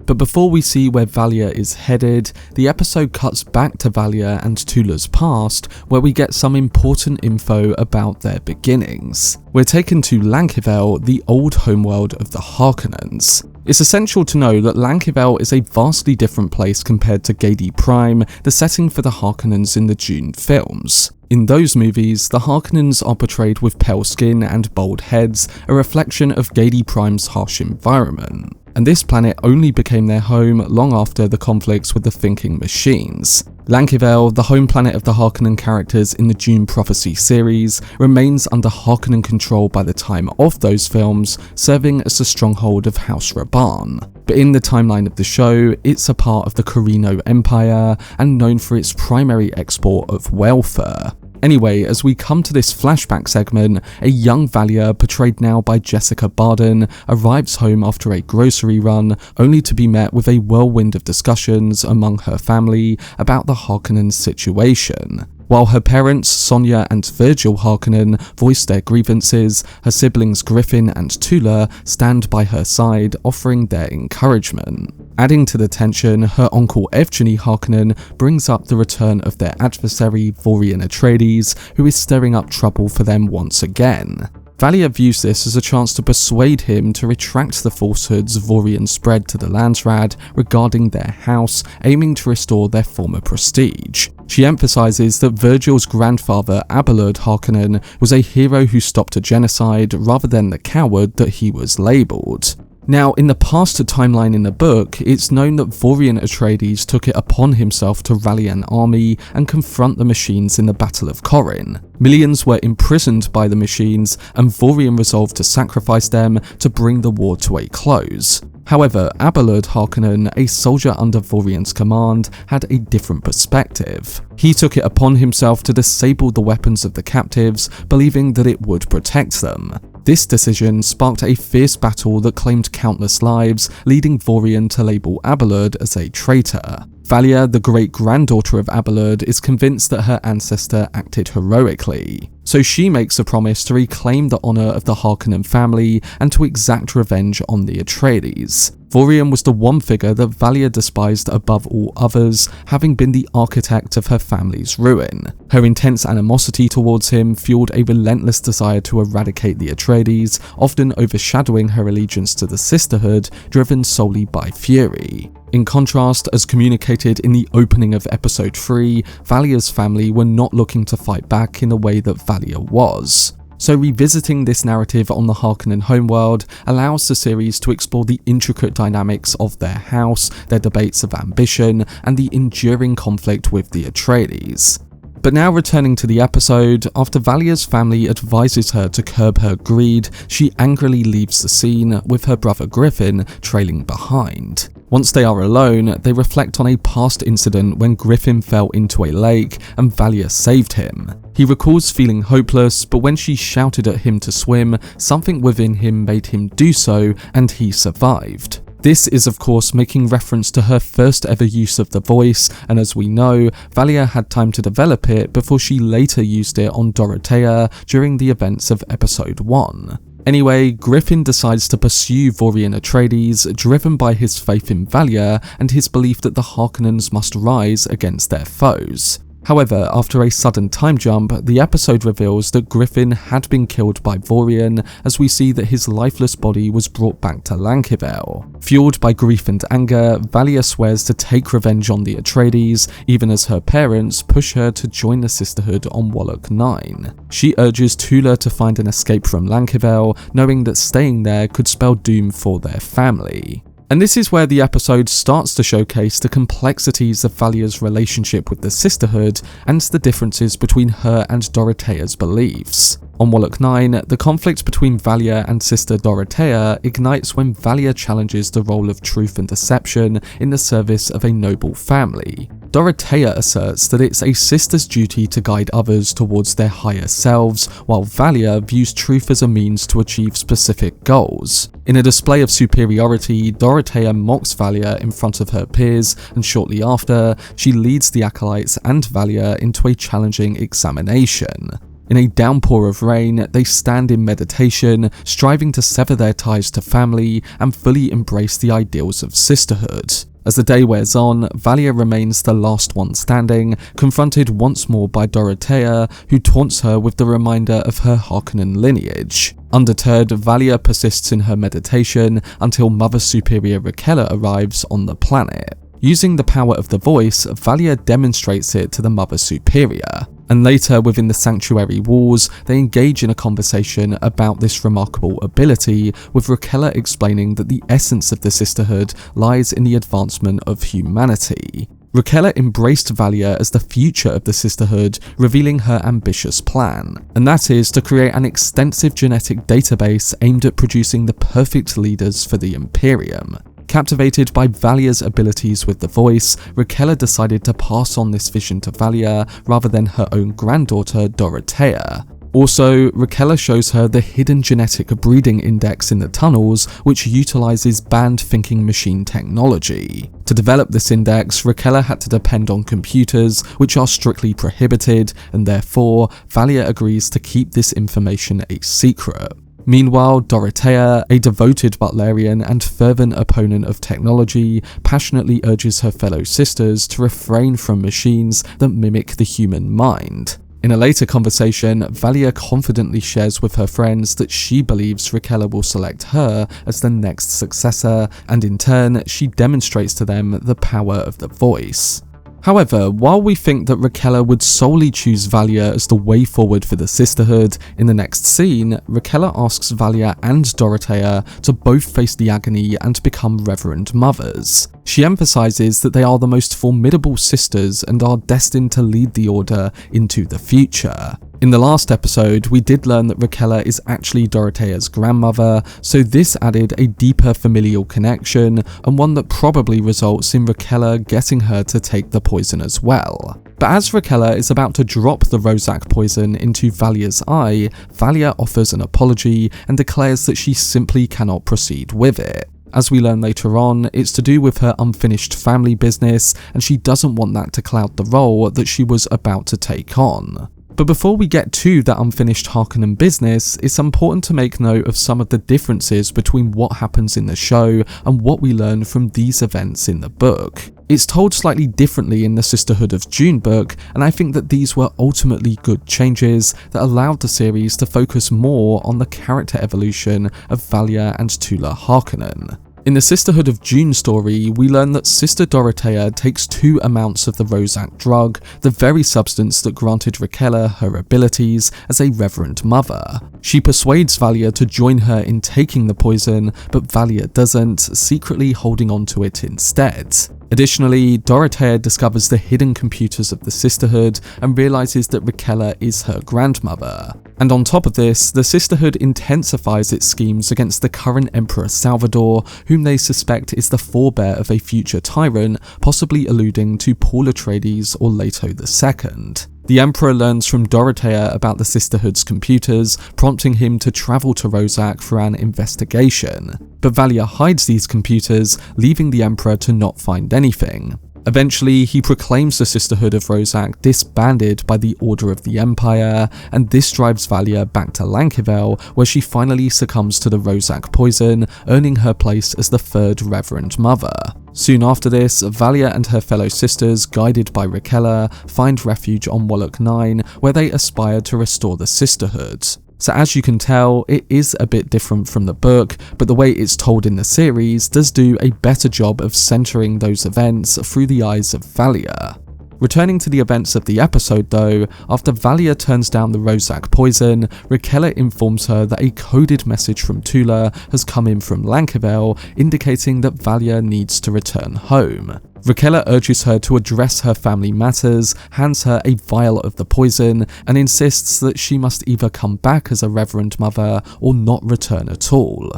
But before we see where Valya is headed, the episode cuts back to Valya and Tula's past, where we get some important info about their beginnings. We're taken to Lankivel, the old homeworld of the Harkonnens. It's essential to know that Lankivel is a vastly different place compared to Gedi Prime, the setting for the Harkonnens in the Dune films. In those movies, the Harkonnens are portrayed with pale skin and bald heads, a reflection of Gedi Prime's harsh environment. And this planet only became their home long after the conflicts with the thinking machines. Lankivel, the home planet of the Harkonnen characters in the Dune Prophecy series, remains under Harkonnen control by the time of those films, serving as the stronghold of House Raban. But in the timeline of the show, it's a part of the Corrino Empire and known for its primary export of whale fur. Anyway, as we come to this flashback segment, a young Valya, portrayed now by Jessica Barden, arrives home after a grocery run, only to be met with a whirlwind of discussions among her family about the Harkonnen situation. While her parents, Sonia and Virgil Harkonnen, voice their grievances, her siblings Griffin and Tula stand by her side, offering their encouragement. Adding to the tension, her uncle Evgeny Harkonnen brings up the return of their adversary Vorian Atreides, who is stirring up trouble for them once again. Valya views this as a chance to persuade him to retract the falsehoods Valyans spread to the Landsraad regarding their house, aiming to restore their former prestige. She emphasises that Virgil's grandfather Abelard Harkonnen was a hero who stopped a genocide rather than the coward that he was labelled. Now, in the past timeline in the book, it's known that Valyan Atreides took it upon himself to rally an army and confront the machines in the Battle of Corin. Millions were imprisoned by the machines, and Valyan resolved to sacrifice them to bring the war to a close. However, Abelard Harkonnen, a soldier under Valyan's command, had a different perspective. He took it upon himself to disable the weapons of the captives, believing that it would protect them. This decision sparked a fierce battle that claimed countless lives, leading Valyan to label Abelard as a traitor. Valya, the great-granddaughter of Abelard, is convinced that her ancestor acted heroically, so she makes a promise to reclaim the honour of the Harkonnen family and to exact revenge on the Atreides. Valyan was the one figure that Valya despised above all others, having been the architect of her family's ruin. Her intense animosity towards him fueled a relentless desire to eradicate the Atreides, often overshadowing her allegiance to the sisterhood, driven solely by fury. In contrast, as communicated in the opening of episode 3, Valya's family were not looking to fight back in the way that Valya was. So revisiting this narrative on the Harkonnen homeworld allows the series to explore the intricate dynamics of their house, their debates of ambition, and the enduring conflict with the Atreides. But now returning to the episode, after Valya's family advises her to curb her greed, she angrily leaves the scene, with her brother Griffin trailing behind. Once they are alone, they reflect on a past incident when Griffin fell into a lake and Valya saved him. He recalls feeling hopeless, but when she shouted at him to swim, something within him made him do so, and he survived. This is of course making reference to her first ever use of the voice, and as we know, Valya had time to develop it before she later used it on Dorothea during the events of episode 1. Anyway, Griffin decides to pursue Valyan Atreides, driven by his faith in Valya and his belief that the Harkonnens must rise against their foes. However, after a sudden time jump, the episode reveals that Griffin had been killed by Valyan, as we see that his lifeless body was brought back to Lankivel. Fueled by grief and anger, Valya swears to take revenge on the Atreides, even as her parents push her to join the sisterhood on Wallach 9. She urges Tula to find an escape from Lankivel, knowing that staying there could spell doom for their family. And this is where the episode starts to showcase the complexities of Valya's relationship with the sisterhood and the differences between her and Dorothea's beliefs. On Wallach 9, the conflict between Valya and sister Dorothea ignites when Valya challenges the role of truth and deception in the service of a noble family. Dorothea asserts that it's a sister's duty to guide others towards their higher selves, while Valya views truth as a means to achieve specific goals. In a display of superiority, Dorothea mocks Valya in front of her peers, and shortly after, she leads the acolytes and Valya into a challenging examination. In a downpour of rain, they stand in meditation, striving to sever their ties to family and fully embrace the ideals of sisterhood. As the day wears on, Valya remains the last one standing, confronted once more by Dorothea, who taunts her with the reminder of her Harkonnen lineage. Undeterred, Valya persists in her meditation until Mother Superior Rakella arrives on the planet. Using the power of the voice, Valya demonstrates it to the Mother Superior. And later, within the sanctuary walls, they engage in a conversation about this remarkable ability, with Rakella explaining that the essence of the sisterhood lies in the advancement of humanity. Rakella embraced Valya as the future of the sisterhood, revealing her ambitious plan, and that is to create an extensive genetic database aimed at producing the perfect leaders for the Imperium. Captivated by Valya's abilities with the voice, Rakella decided to pass on this vision to Valya rather than her own granddaughter Dorothea. Also, Rakella shows her the hidden genetic breeding index in the tunnels, which utilizes banned thinking machine technology. To develop this index, Rakella had to depend on computers, which are strictly prohibited, and therefore, Valya agrees to keep this information a secret. Meanwhile, Dorothea, a devoted Butlerian and fervent opponent of technology, passionately urges her fellow sisters to refrain from machines that mimic the human mind. In a later conversation, Valya confidently shares with her friends that she believes Rikella will select her as the next successor, and in turn, she demonstrates to them the power of the voice. However, while we think that Rikella would solely choose Valya as the way forward for the sisterhood, in the next scene, Rikella asks Valya and Dorothea to both face the agony and become Reverend Mothers. She emphasises that they are the most formidable sisters and are destined to lead the Order into the future. In the last episode, we did learn that Rikella is actually Dorothea's grandmother, so this added a deeper familial connection, and one that probably results in Rikella getting her to take the poison as well. But as Rikella is about to drop the Rozak poison into Valya's eye, Valya offers an apology and declares that she simply cannot proceed with it. As we learn later on, it's to do with her unfinished family business, and she doesn't want that to cloud the role that she was about to take on. But before we get to that unfinished Harkonnen business, it's important to make note of some of the differences between what happens in the show and what we learn from these events in the book. It's told slightly differently in the Sisterhood of Dune book, and I think that these were ultimately good changes that allowed the series to focus more on the character evolution of Valya and Tula Harkonnen. In the Sisterhood of Dune story, we learn that Sister Dorothea takes 2 amounts of the Rozak drug, the very substance that granted Rikella her abilities as a Reverend Mother. She persuades Valya to join her in taking the poison, but Valya doesn't, secretly holding on to it instead. Additionally, Dorothea discovers the hidden computers of the Sisterhood and realises that Rikella is her grandmother. And on top of this, the Sisterhood intensifies its schemes against the current Emperor Salvador, whom they suspect is the forebear of a future tyrant, possibly alluding to Paul Atreides or Leto II. The Emperor learns from Dorothea about the Sisterhood's computers, prompting him to travel to Rozak for an investigation. But Valya hides these computers, leaving the Emperor to not find anything. Eventually, he proclaims the Sisterhood of Rozak disbanded by the Order of the Empire, and this drives Valya back to Lankivel, where she finally succumbs to the Rozak poison, earning her place as the 3rd Reverend Mother. Soon after this, Valya and her fellow sisters, guided by Rikella, find refuge on Wallach 9, where they aspire to restore the Sisterhood. So as you can tell, it is a bit different from the book, but the way it's told in the series does do a better job of centering those events through the eyes of Valya. Returning to the events of the episode though, after Valya turns down the Rozak poison, Rikella informs her that a coded message from Tula has come in from Lankivel, indicating that Valya needs to return home. Rikella urges her to address her family matters, hands her a vial of the poison, and insists that she must either come back as a Reverend Mother or not return at all.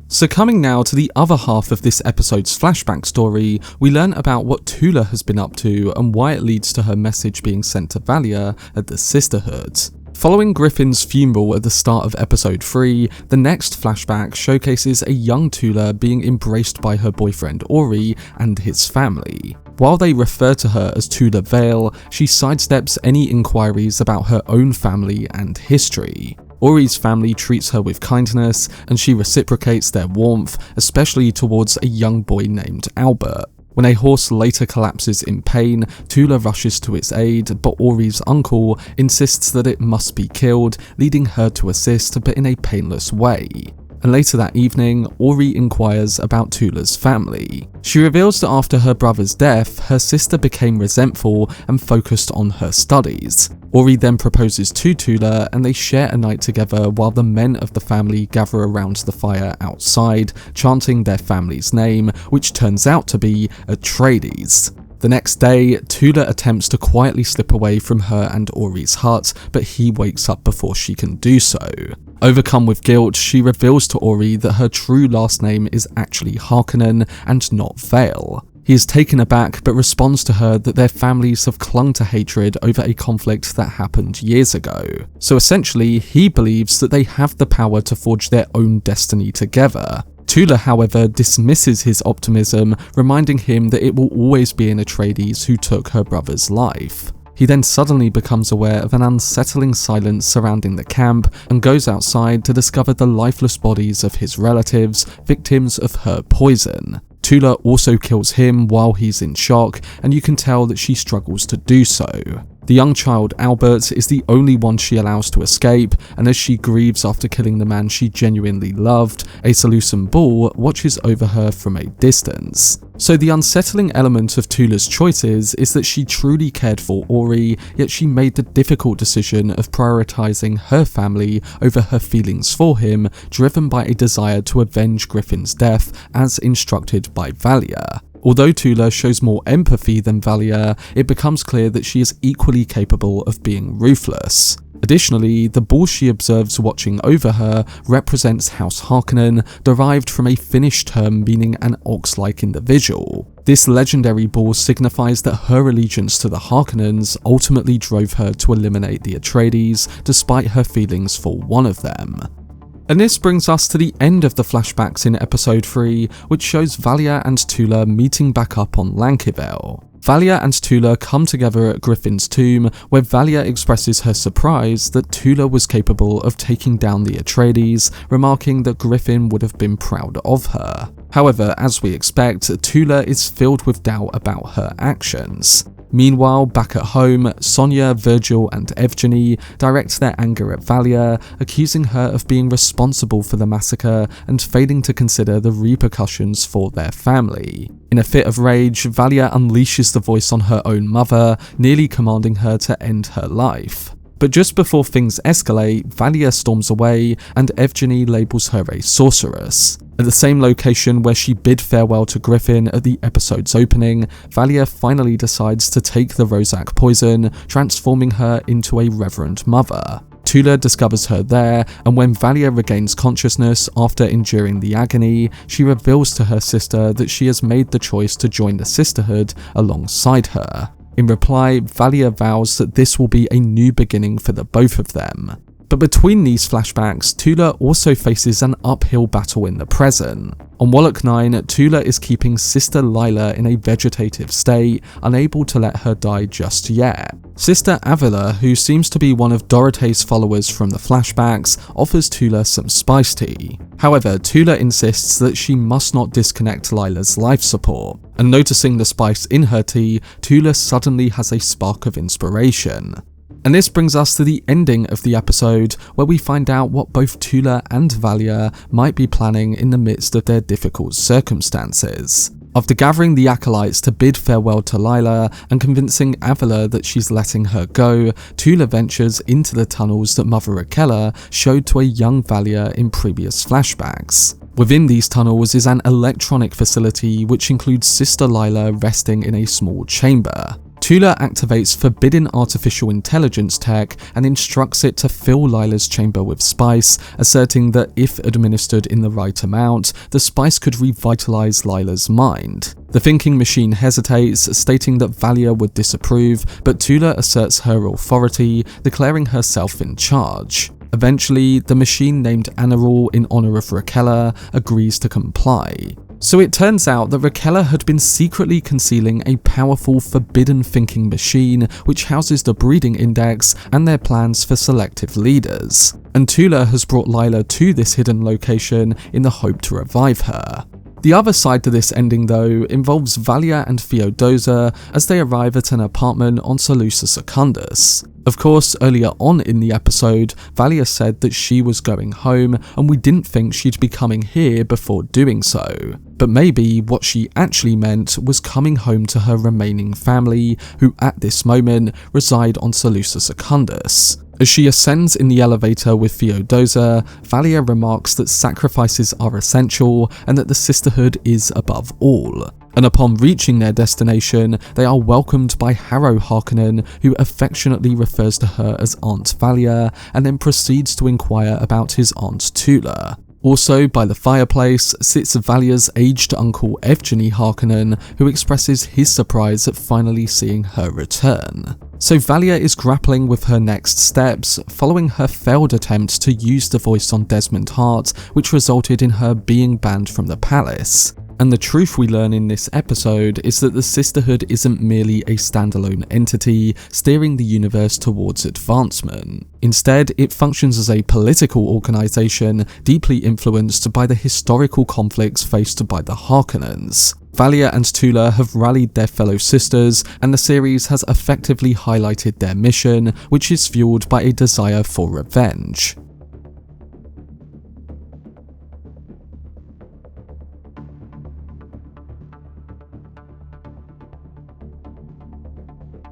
So coming now to the other half of this episode's flashback story, we learn about what Tula has been up to and why it leads to her message being sent to Valya at the Sisterhood. Following Griffin's funeral at the start of episode 3, the next flashback showcases a young Tula being embraced by her boyfriend Ori and his family. While they refer to her as Tula Vale, she sidesteps any inquiries about her own family and history. Ori's family treats her with kindness, and she reciprocates their warmth, especially towards a young boy named Albert. When a horse later collapses in pain, Tula rushes to its aid, but Ori's uncle insists that it must be killed, leading her to assist, but in a painless way. And later that evening, Ori inquires about Tula's family. She reveals that after her brother's death, her sister became resentful and focused on her studies. Ori then proposes to Tula, and they share a night together while the men of the family gather around the fire outside, chanting their family's name, which turns out to be Atreides. The next day, Tula attempts to quietly slip away from her and Ori's hut, but he wakes up before she can do so. Overcome with guilt, she reveals to Ori that her true last name is actually Harkonnen and not Vale. He is taken aback but responds to her that their families have clung to hatred over a conflict that happened years ago. So essentially, he believes that they have the power to forge their own destiny together. Tula, however, dismisses his optimism, reminding him that it will always be an Atreides who took her brother's life. He then suddenly becomes aware of an unsettling silence surrounding the camp and goes outside to discover the lifeless bodies of his relatives, victims of her poison. Tula also kills him while he's in shock, and you can tell that she struggles to do so. The young child Albert is the only one she allows to escape, and as she grieves after killing the man she genuinely loved, a Seleucid bull watches over her from a distance. So the unsettling element of Tula's choices is that she truly cared for Ori, yet she made the difficult decision of prioritizing her family over her feelings for him, driven by a desire to avenge Griffin's death as instructed by Valya. Although Tula shows more empathy than Valya, it becomes clear that she is equally capable of being ruthless. Additionally, the bull she observes watching over her represents House Harkonnen, derived from a Finnish term meaning an ox-like individual. This legendary bull signifies that her allegiance to the Harkonnens ultimately drove her to eliminate the Atreides, despite her feelings for one of them. And this brings us to the end of the flashbacks in episode 3, which shows Valya and Tula meeting back up on Lankivel. Valya and Tula come together at Griffin's tomb, where Valya expresses her surprise that Tula was capable of taking down the Atreides, remarking that Griffin would have been proud of her. However, as we expect, Tula is filled with doubt about her actions. Meanwhile, back at home, Sonia, Virgil and Evgeny direct their anger at Valya, accusing her of being responsible for the massacre and failing to consider the repercussions for their family. In a fit of rage, Valya unleashes the voice on her own mother, nearly commanding her to end her life. But just before things escalate, Valya storms away and Evgeny labels her a sorceress. At the same location where she bid farewell to Griffin at the episode's opening, Valya finally decides to take the Rozak poison, transforming her into a reverend mother. Tula discovers her there, and when Valya regains consciousness after enduring the agony, she reveals to her sister that she has made the choice to join the sisterhood alongside her. In reply, Valya vows that this will be a new beginning for the both of them. But between these flashbacks, Tula also faces an uphill battle in the present. On Wallach 9, Tula is keeping Sister Lila in a vegetative state, unable to let her die just yet. Sister Avila, who seems to be one of Dorothee's followers from the flashbacks, offers Tula some spice tea. However, Tula insists that she must not disconnect Lila's life support, and noticing the spice in her tea, Tula suddenly has a spark of inspiration. And this brings us to the ending of the episode, where we find out what both Tula and Valya might be planning in the midst of their difficult circumstances. After gathering the acolytes to bid farewell to Lila and convincing Avila that she's letting her go, Tula ventures into the tunnels that Mother Rakella showed to a young Valya in previous flashbacks. Within these tunnels is an electronic facility which includes Sister Lila resting in a small chamber. Tula activates forbidden artificial intelligence tech and instructs it to fill Lila's chamber with spice, asserting that if administered in the right amount, the spice could revitalize Lila's mind. The thinking machine hesitates, stating that Valya would disapprove, but Tula asserts her authority, declaring herself in charge. Eventually, the machine named Anarul in honor of Rakella agrees to comply. So it turns out that Rakella had been secretly concealing a powerful forbidden thinking machine which houses the breeding index and their plans for selective leaders. And Tula has brought Lila to this hidden location in the hope to revive her. The other side to this ending though involves Valya and Theodosa as they arrive at an apartment on Seleucus Secundus. Of course, earlier on in the episode, Valya said that she was going home and we didn't think she'd be coming here before doing so. But maybe what she actually meant was coming home to her remaining family, who at this moment reside on Seleucus Secundus. As she ascends in the elevator with Theodosa, Valya remarks that sacrifices are essential and that the sisterhood is above all. And upon reaching their destination, they are welcomed by Harrow Harkonnen, who affectionately refers to her as Aunt Valya, and then proceeds to inquire about his Aunt Tula. Also, by the fireplace sits Valya's aged uncle Evgeny Harkonnen, who expresses his surprise at finally seeing her return. So Valya is grappling with her next steps, following her failed attempt to use the voice on Desmond Hart, which resulted in her being banned from the palace. And the truth we learn in this episode is that the Sisterhood isn't merely a standalone entity steering the universe towards advancement. Instead, it functions as a political organization deeply influenced by the historical conflicts faced by the Harkonnens. Valya and Tula have rallied their fellow sisters, and the series has effectively highlighted their mission, which is fueled by a desire for revenge.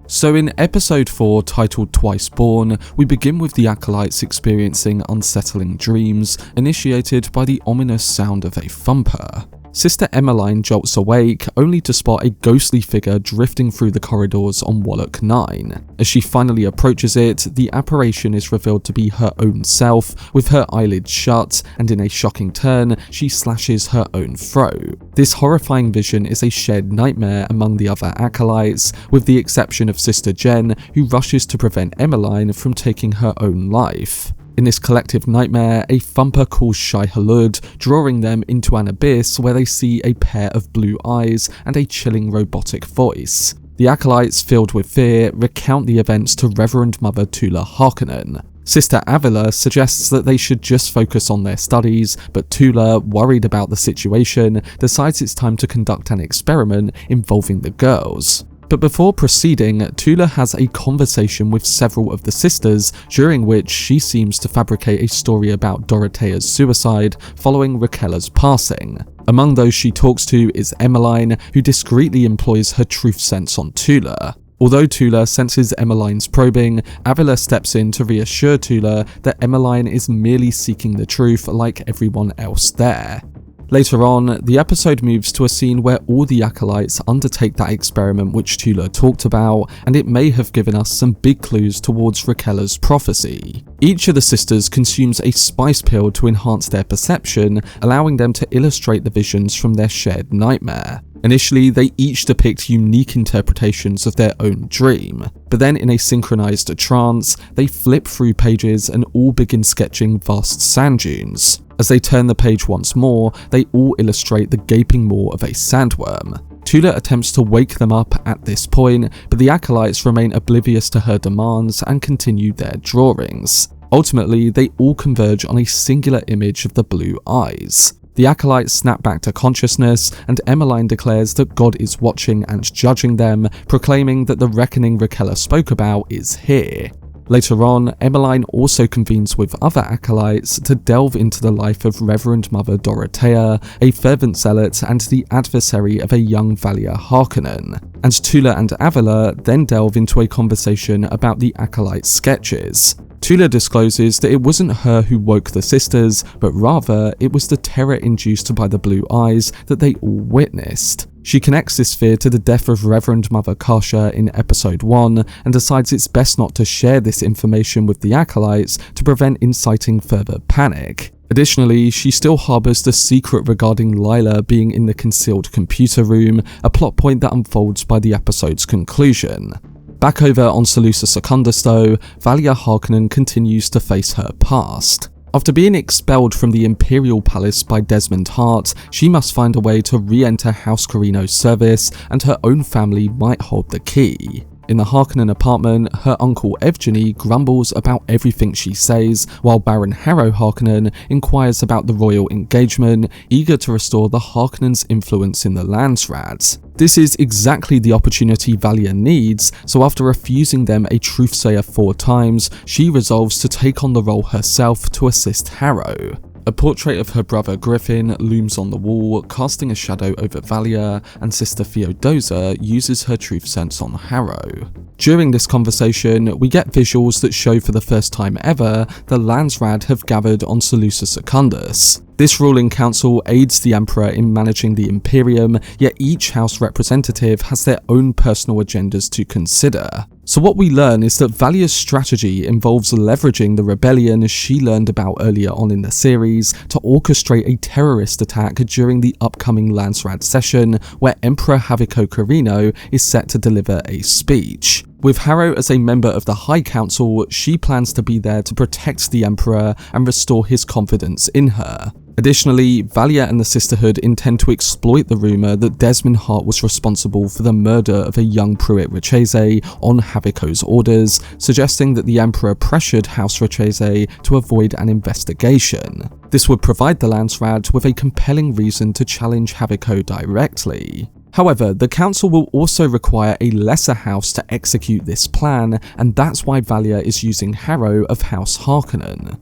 So in episode 4, titled Twice Born, we begin with the Acolytes experiencing unsettling dreams, initiated by the ominous sound of a thumper. Sister Emmeline jolts awake, only to spot a ghostly figure drifting through the corridors on Wallock 9. As she finally approaches it, the apparition is revealed to be her own self, with her eyelids shut, and in a shocking turn, she slashes her own throat. This horrifying vision is a shared nightmare among the other Acolytes, with the exception of Sister Jen, who rushes to prevent Emmeline from taking her own life. In this collective nightmare, a thumper calls Shai-Hulud, drawing them into an abyss where they see a pair of blue eyes and a chilling robotic voice. The Acolytes, filled with fear, recount the events to Reverend Mother Tula Harkonnen. Sister Avila suggests that they should just focus on their studies, but Tula, worried about the situation, decides it's time to conduct an experiment involving the girls. But before proceeding, Tula has a conversation with several of the sisters, during which she seems to fabricate a story about Dorothea's suicide following Raquella's passing. Among those she talks to is Emmeline, who discreetly employs her truth sense on Tula. Although Tula senses Emmeline's probing, Avila steps in to reassure Tula that Emmeline is merely seeking the truth like everyone else there. Later on, the episode moves to a scene where all the Acolytes undertake that experiment which Tula talked about, and it may have given us some big clues towards Raquella's prophecy. Each of the sisters consumes a spice pill to enhance their perception, allowing them to illustrate the visions from their shared nightmare. Initially, they each depict unique interpretations of their own dream, but then in a synchronized trance, they flip through pages and all begin sketching vast sand dunes. As they turn the page once more, they all illustrate the gaping maw of a sandworm. Tula attempts to wake them up at this point, but the Acolytes remain oblivious to her demands and continue their drawings. Ultimately, they all converge on a singular image of the blue eyes. The Acolytes snap back to consciousness, and Emmeline declares that God is watching and judging them, proclaiming that the reckoning Raquella spoke about is here. Later on, Emmeline also convenes with other Acolytes to delve into the life of Reverend Mother Dorothea, a fervent zealot and the adversary of a young Valya Harkonnen, and Tula and Avila then delve into a conversation about the Acolyte sketches. Tula discloses that it wasn't her who woke the sisters, but rather it was the terror induced by the blue eyes that they all witnessed. She connects this fear to the death of Reverend Mother Kasha in episode 1 and decides it's best not to share this information with the Acolytes to prevent inciting further panic. Additionally, she still harbours the secret regarding Lila being in the concealed computer room, a plot point that unfolds by the episode's conclusion. Back over on Seleucia Secundus though, Valya Harkonnen continues to face her past. After being expelled from the Imperial Palace by Desmond Hart, she must find a way to re-enter House Corino's service, and her own family might hold the key. In the Harkonnen apartment, her uncle Evgeny grumbles about everything she says, while Baron Harrow Harkonnen inquires about the royal engagement, eager to restore the Harkonnens' influence in the Landsraad. This is exactly the opportunity Valya needs, so after refusing them a truthsayer 4 times, she resolves to take on the role herself to assist Harrow. A portrait of her brother Griffin looms on the wall, casting a shadow over Valya, and Sister Theodosa uses her truth sense on Harrow. During this conversation, we get visuals that show for the first time ever the Landsraad have gathered on Seleucia Secundus. This ruling council aids the Emperor in managing the Imperium, yet each house representative has their own personal agendas to consider. So what we learn is that Valya's strategy involves leveraging the rebellion she learned about earlier on in the series to orchestrate a terrorist attack during the upcoming Landsraad session, where Emperor Haviko Corino is set to deliver a speech. With Harrow as a member of the High Council, she plans to be there to protect the Emperor and restore his confidence in her. Additionally, Valya and the Sisterhood intend to exploit the rumour that Desmond Hart was responsible for the murder of a young Pruitt Richese on Haviko's orders, suggesting that the Emperor pressured House Richese to avoid an investigation. This would provide the Landsraad with a compelling reason to challenge Haviko directly. However, the council will also require a lesser house to execute this plan, and that's why Valya is using Harrow of House Harkonnen.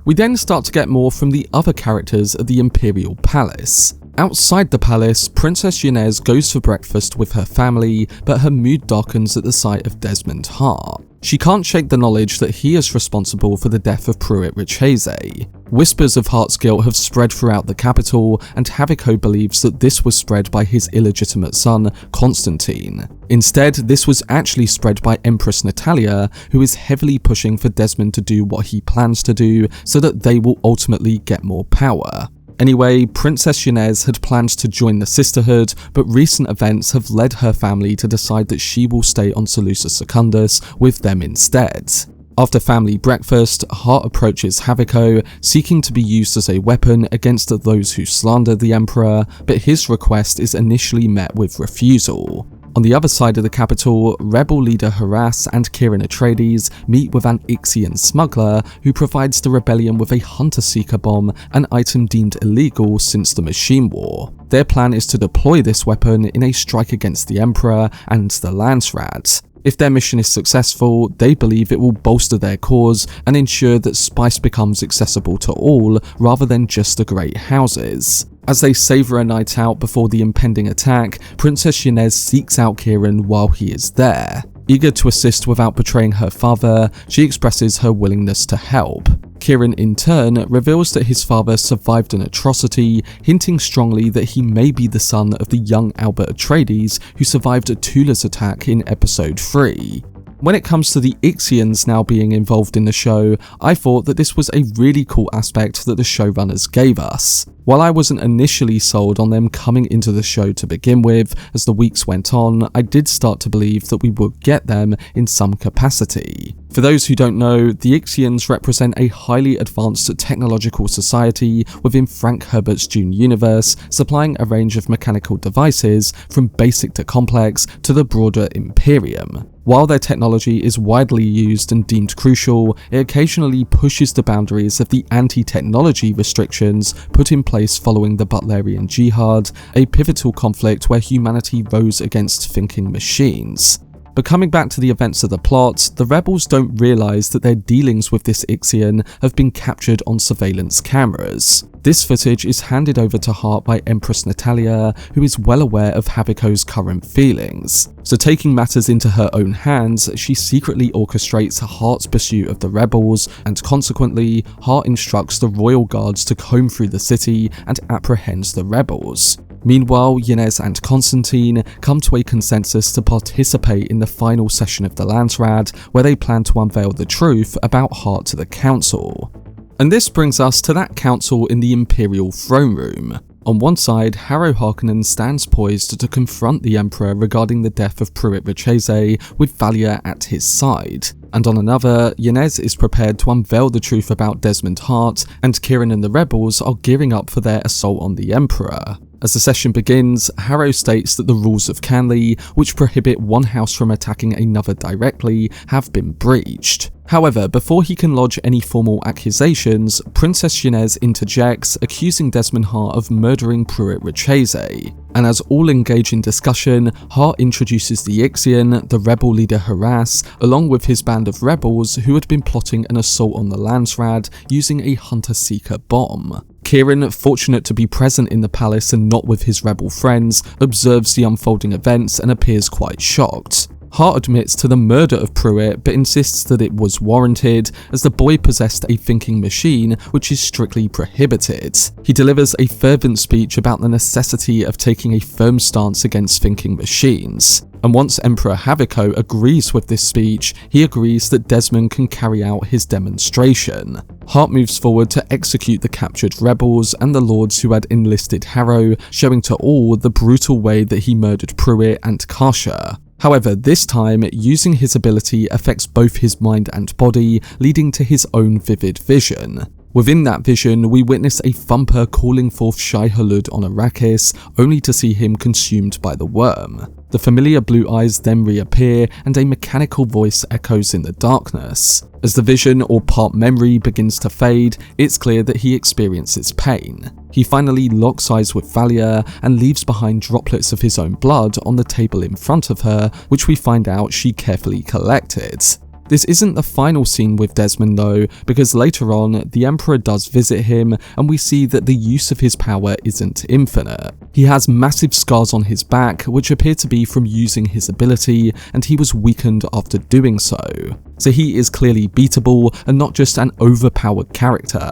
We then start to get more from the other characters at the Imperial Palace. Outside the palace, Princess Yanez goes for breakfast with her family, but her mood darkens at the sight of Desmond Hart. She can't shake the knowledge that he is responsible for the death of Pruitt Richese. Whispers of Hart's guilt have spread throughout the capital, and Haviko believes that this was spread by his illegitimate son, Constantine. Instead, this was actually spread by Empress Natalia, who is heavily pushing for Desmond to do what he plans to do so that they will ultimately get more power. Anyway, Princess Yanez had planned to join the Sisterhood, but recent events have led her family to decide that she will stay on Seleucus Secundus with them instead. After family breakfast, Hart approaches Haviko, seeking to be used as a weapon against those who slander the Emperor, but his request is initially met with refusal. On the other side of the capital, rebel leader Harass and Kieran Atreides meet with an Ixian smuggler who provides the rebellion with a hunter-seeker bomb, an item deemed illegal since the Machine War. Their plan is to deploy this weapon in a strike against the Emperor and the Landsraad. If their mission is successful, they believe it will bolster their cause and ensure that spice becomes accessible to all rather than just the great houses. As they savour a night out before the impending attack, Princess Yanez seeks out Kieran while he is there. Eager to assist without betraying her father, she expresses her willingness to help. Kieran in turn reveals that his father survived an atrocity, hinting strongly that he may be the son of the young Albert Atreides who survived Tula's attack in episode 3. When it comes to the Ixians now being involved in the show, I thought that this was a really cool aspect that the showrunners gave us. While I wasn't initially sold on them coming into the show to begin with, as the weeks went on, I did start to believe that we would get them in some capacity. For those who don't know, the Ixians represent a highly advanced technological society within Frank Herbert's Dune universe, supplying a range of mechanical devices from basic to complex to the broader Imperium. While their technology is widely used and deemed crucial, it occasionally pushes the boundaries of the anti-technology restrictions put in place following the Butlerian Jihad, a pivotal conflict where humanity rose against thinking machines. But coming back to the events of the plot, the rebels don't realise that their dealings with this Ixian have been captured on surveillance cameras. This footage is handed over to Hart by Empress Natalia, who is well aware of Haviko's current feelings. So taking matters into her own hands, she secretly orchestrates Hart's pursuit of the rebels, and consequently, Hart instructs the royal guards to comb through the city and apprehend the rebels. Meanwhile, Yanez and Constantine come to a consensus to participate in the final session of the Landsraad, where they plan to unveil the truth about Hart to the council. And this brings us to that council in the Imperial throne room. On one side, Harrow Harkonnen stands poised to confront the Emperor regarding the death of Pruitt Richese, with Valya at his side. And on another, Yanez is prepared to unveil the truth about Desmond Hart, and Kieran and the rebels are gearing up for their assault on the Emperor. As the session begins, Harrow states that the rules of Canley, which prohibit one house from attacking another directly, have been breached. However, before he can lodge any formal accusations, Princess Yanez interjects, accusing Desmond Hart of murdering Pruitt Richese. And as all engage in discussion, Hart introduces the Ixian, the rebel leader Harass, along with his band of rebels who had been plotting an assault on the Landsraad using a hunter-seeker bomb. Kieran, fortunate to be present in the palace and not with his rebel friends, observes the unfolding events and appears quite shocked. Hart admits to the murder of Pruitt, but insists that it was warranted, as the boy possessed a thinking machine, which is strictly prohibited. He delivers a fervent speech about the necessity of taking a firm stance against thinking machines. And once Emperor Haviko agrees with this speech, he agrees that Desmond can carry out his demonstration. Hart moves forward to execute the captured rebels and the lords who had enlisted Harrow, showing to all the brutal way that he murdered Pruitt and Kasha. However, this time, using his ability affects both his mind and body, leading to his own vivid vision. Within that vision, we witness a thumper calling forth Shai Hulud on Arrakis, only to see him consumed by the worm. The familiar blue eyes then reappear, and a mechanical voice echoes in the darkness. As the vision or part memory begins to fade, it's clear that he experiences pain. He finally locks eyes with Valya and leaves behind droplets of his own blood on the table in front of her, which we find out she carefully collected. This isn't the final scene with Desmond though, because later on, the Emperor does visit him and we see that the use of his power isn't infinite. He has massive scars on his back, which appear to be from using his ability, and he was weakened after doing so. So he is clearly beatable and not just an overpowered character.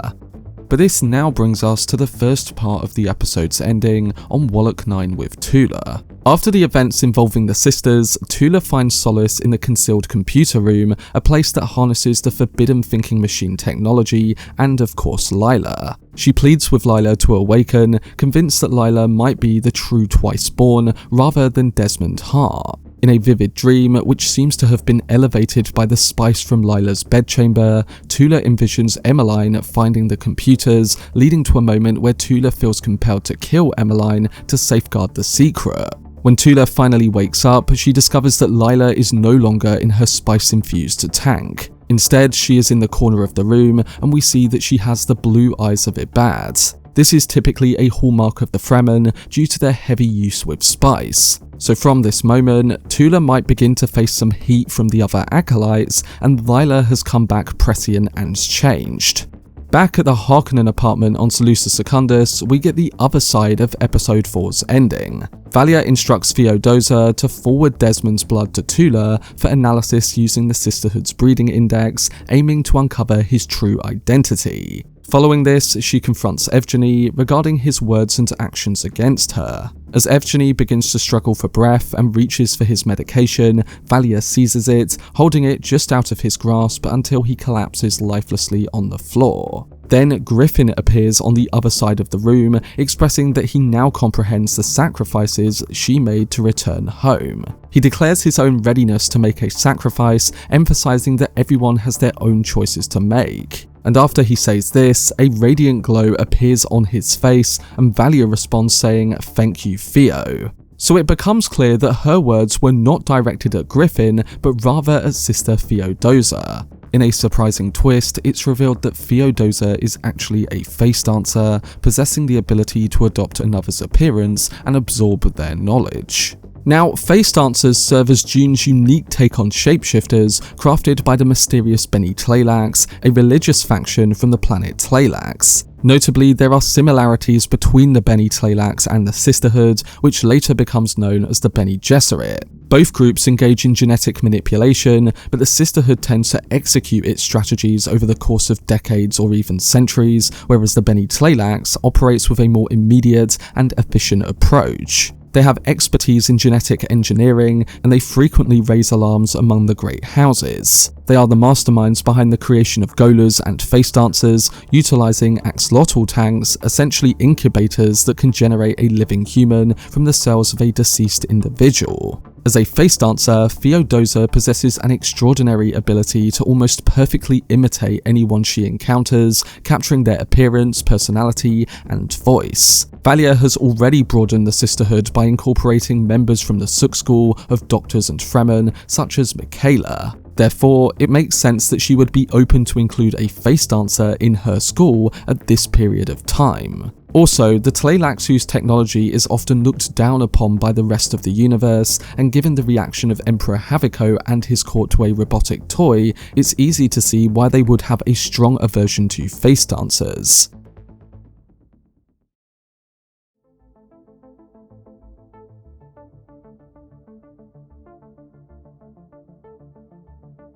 But this now brings us to the first part of the episode's ending on Wallach 9 with Tula. After the events involving the sisters, Tula finds solace in the concealed computer room, a place that harnesses the forbidden thinking machine technology, and of course Lila. She pleads with Lila to awaken, convinced that Lila might be the true twice-born rather than Desmond Hart. In a vivid dream, which seems to have been elevated by the spice from Lila's bedchamber, Tula envisions Emmeline finding the computers, leading to a moment where Tula feels compelled to kill Emmeline to safeguard the secret. When Tula finally wakes up, she discovers that Lila is no longer in her spice-infused tank. Instead, she is in the corner of the room, and we see that she has the blue eyes of Ibad. This is typically a hallmark of the Fremen due to their heavy use with spice. So from this moment, Tula might begin to face some heat from the other acolytes, and Lila has come back prescient and changed. Back at the Harkonnen apartment on Seleucus Secundus, we get the other side of episode 4's ending. Valya instructs Theodosa to forward Desmond's blood to Tula for analysis using the Sisterhood's breeding index, aiming to uncover his true identity. Following this, she confronts Evgeny regarding his words and actions against her. As Evgeny begins to struggle for breath and reaches for his medication, Valya seizes it, holding it just out of his grasp until he collapses lifelessly on the floor. Then Griffin appears on the other side of the room, expressing that he now comprehends the sacrifices she made to return home. He declares his own readiness to make a sacrifice, emphasizing that everyone has their own choices to make. And after he says this, a radiant glow appears on his face, and Valya responds saying, "Thank you, Theo." So it becomes clear that her words were not directed at Griffin, but rather at Sister Theodosa. In a surprising twist, it's revealed that Theodosa is actually a face dancer, possessing the ability to adopt another's appearance and absorb their knowledge. Now, face dancers serve as Dune's unique take on shapeshifters, crafted by the mysterious Bene Tleilax, a religious faction from the planet Tleilax. Notably, there are similarities between the Bene Tleilax and the Sisterhood, which later becomes known as the Bene Gesserit. Both groups engage in genetic manipulation, but the Sisterhood tends to execute its strategies over the course of decades or even centuries, whereas the Bene Tleilax operates with a more immediate and efficient approach. They have expertise in genetic engineering, and they frequently raise alarms among the great houses. They are the masterminds behind the creation of Golas and face dancers, utilizing axolotl tanks, essentially incubators that can generate a living human from the cells of a deceased individual. As a face dancer, Theodosa possesses an extraordinary ability to almost perfectly imitate anyone she encounters, capturing their appearance, personality, and voice. Valya has already broadened the Sisterhood by incorporating members from the Suk school of doctors and Fremen, such as Michaela. Therefore, it makes sense that she would be open to include a face dancer in her school at this period of time. Also, the Tleilaxu's technology is often looked down upon by the rest of the universe, and given the reaction of Emperor Haviko and his court to a robotic toy, it's easy to see why they would have a strong aversion to face dancers.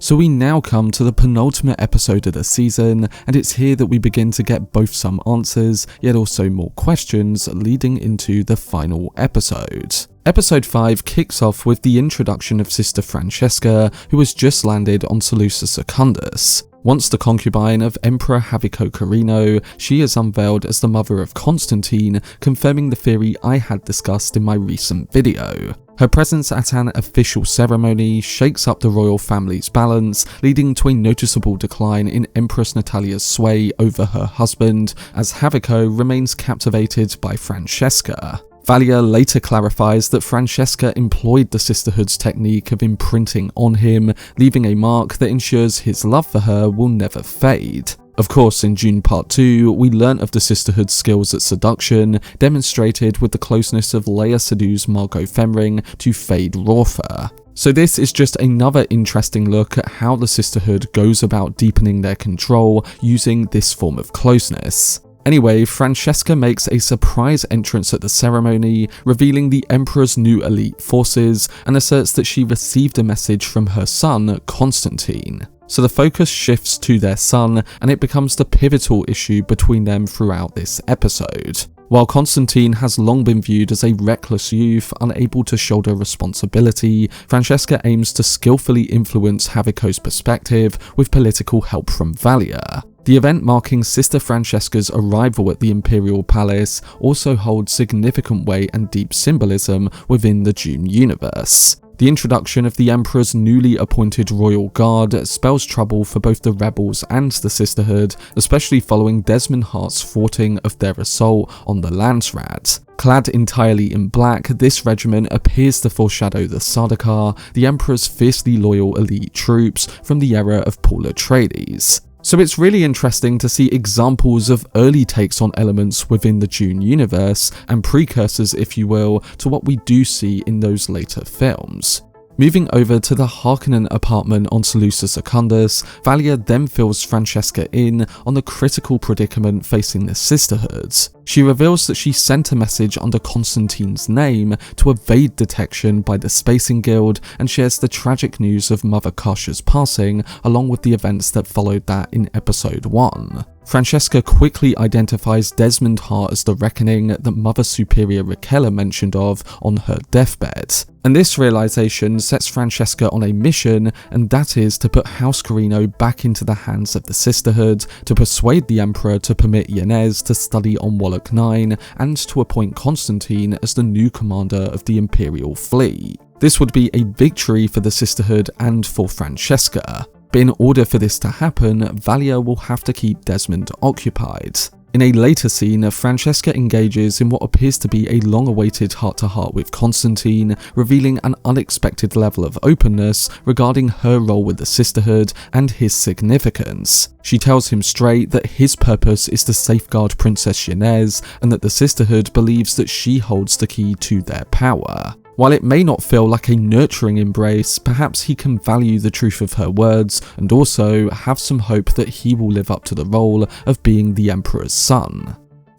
So we now come to the penultimate episode of the season, and it's here that we begin to get both some answers, yet also more questions, leading into the final episode. Episode 5 kicks off with the introduction of Sister Francesca, who has just landed on Seleucus Secundus. Once the concubine of Emperor Haviko Carino, she is unveiled as the mother of Constantine, confirming the theory I had discussed in my recent video. Her presence at an official ceremony shakes up the royal family's balance, leading to a noticeable decline in Empress Natalia's sway over her husband, as Haviko remains captivated by Francesca. Valya later clarifies that Francesca employed the Sisterhood's technique of imprinting on him, leaving a mark that ensures his love for her will never fade. Of course, in Dune Part 2, we learnt of the Sisterhood's skills at seduction, demonstrated with the closeness of Leia Sedu's Margot Fenring to Fade Rorfer. So this is just another interesting look at how the Sisterhood goes about deepening their control using this form of closeness. Anyway, Francesca makes a surprise entrance at the ceremony, revealing the Emperor's new elite forces, and asserts that she received a message from her son, Constantine. So the focus shifts to their son, and it becomes the pivotal issue between them throughout this episode. While Constantine has long been viewed as a reckless youth, unable to shoulder responsibility, Francesca aims to skillfully influence Haviko's perspective with political help from Valya. The event marking Sister Francesca's arrival at the Imperial Palace also holds significant weight and deep symbolism within the Dune universe. The introduction of the Emperor's newly appointed royal guard spells trouble for both the rebels and the Sisterhood, especially following Desmond Hart's thwarting of their assault on the Landsrat. Clad entirely in black, this regiment appears to foreshadow the Sardaukar, the Emperor's fiercely loyal elite troops from the era of Paul Atreides. So it's really interesting to see examples of early takes on elements within the Dune universe, and precursors, if you will, to what we do see in those later films. Moving over to the Harkonnen apartment on Seleucia Secundus, Valya then fills Francesca in on the critical predicament facing the Sisterhoods. She reveals that she sent a message under Constantine's name to evade detection by the Spacing Guild, and shares the tragic news of Mother Kasha's passing, along with the events that followed that in episode 1. Francesca quickly identifies Desmond Hart as the reckoning that Mother Superior Rakella mentioned of on her deathbed. And this realization sets Francesca on a mission, and that is to put House Carino back into the hands of the Sisterhood, to persuade the Emperor to permit Yanez to study on Wallach 9, and to appoint Constantine as the new commander of the Imperial fleet. This would be a victory for the Sisterhood and for Francesca. But in order for this to happen, Valya will have to keep Desmond occupied. In a later scene, Francesca engages in what appears to be a long-awaited heart-to-heart with Constantine, revealing an unexpected level of openness regarding her role with the Sisterhood and his significance. She tells him straight that his purpose is to safeguard Princess Yanez, and that the Sisterhood believes that she holds the key to their power. While it may not feel like a nurturing embrace, perhaps he can value the truth of her words, and also have some hope that he will live up to the role of being the Emperor's son.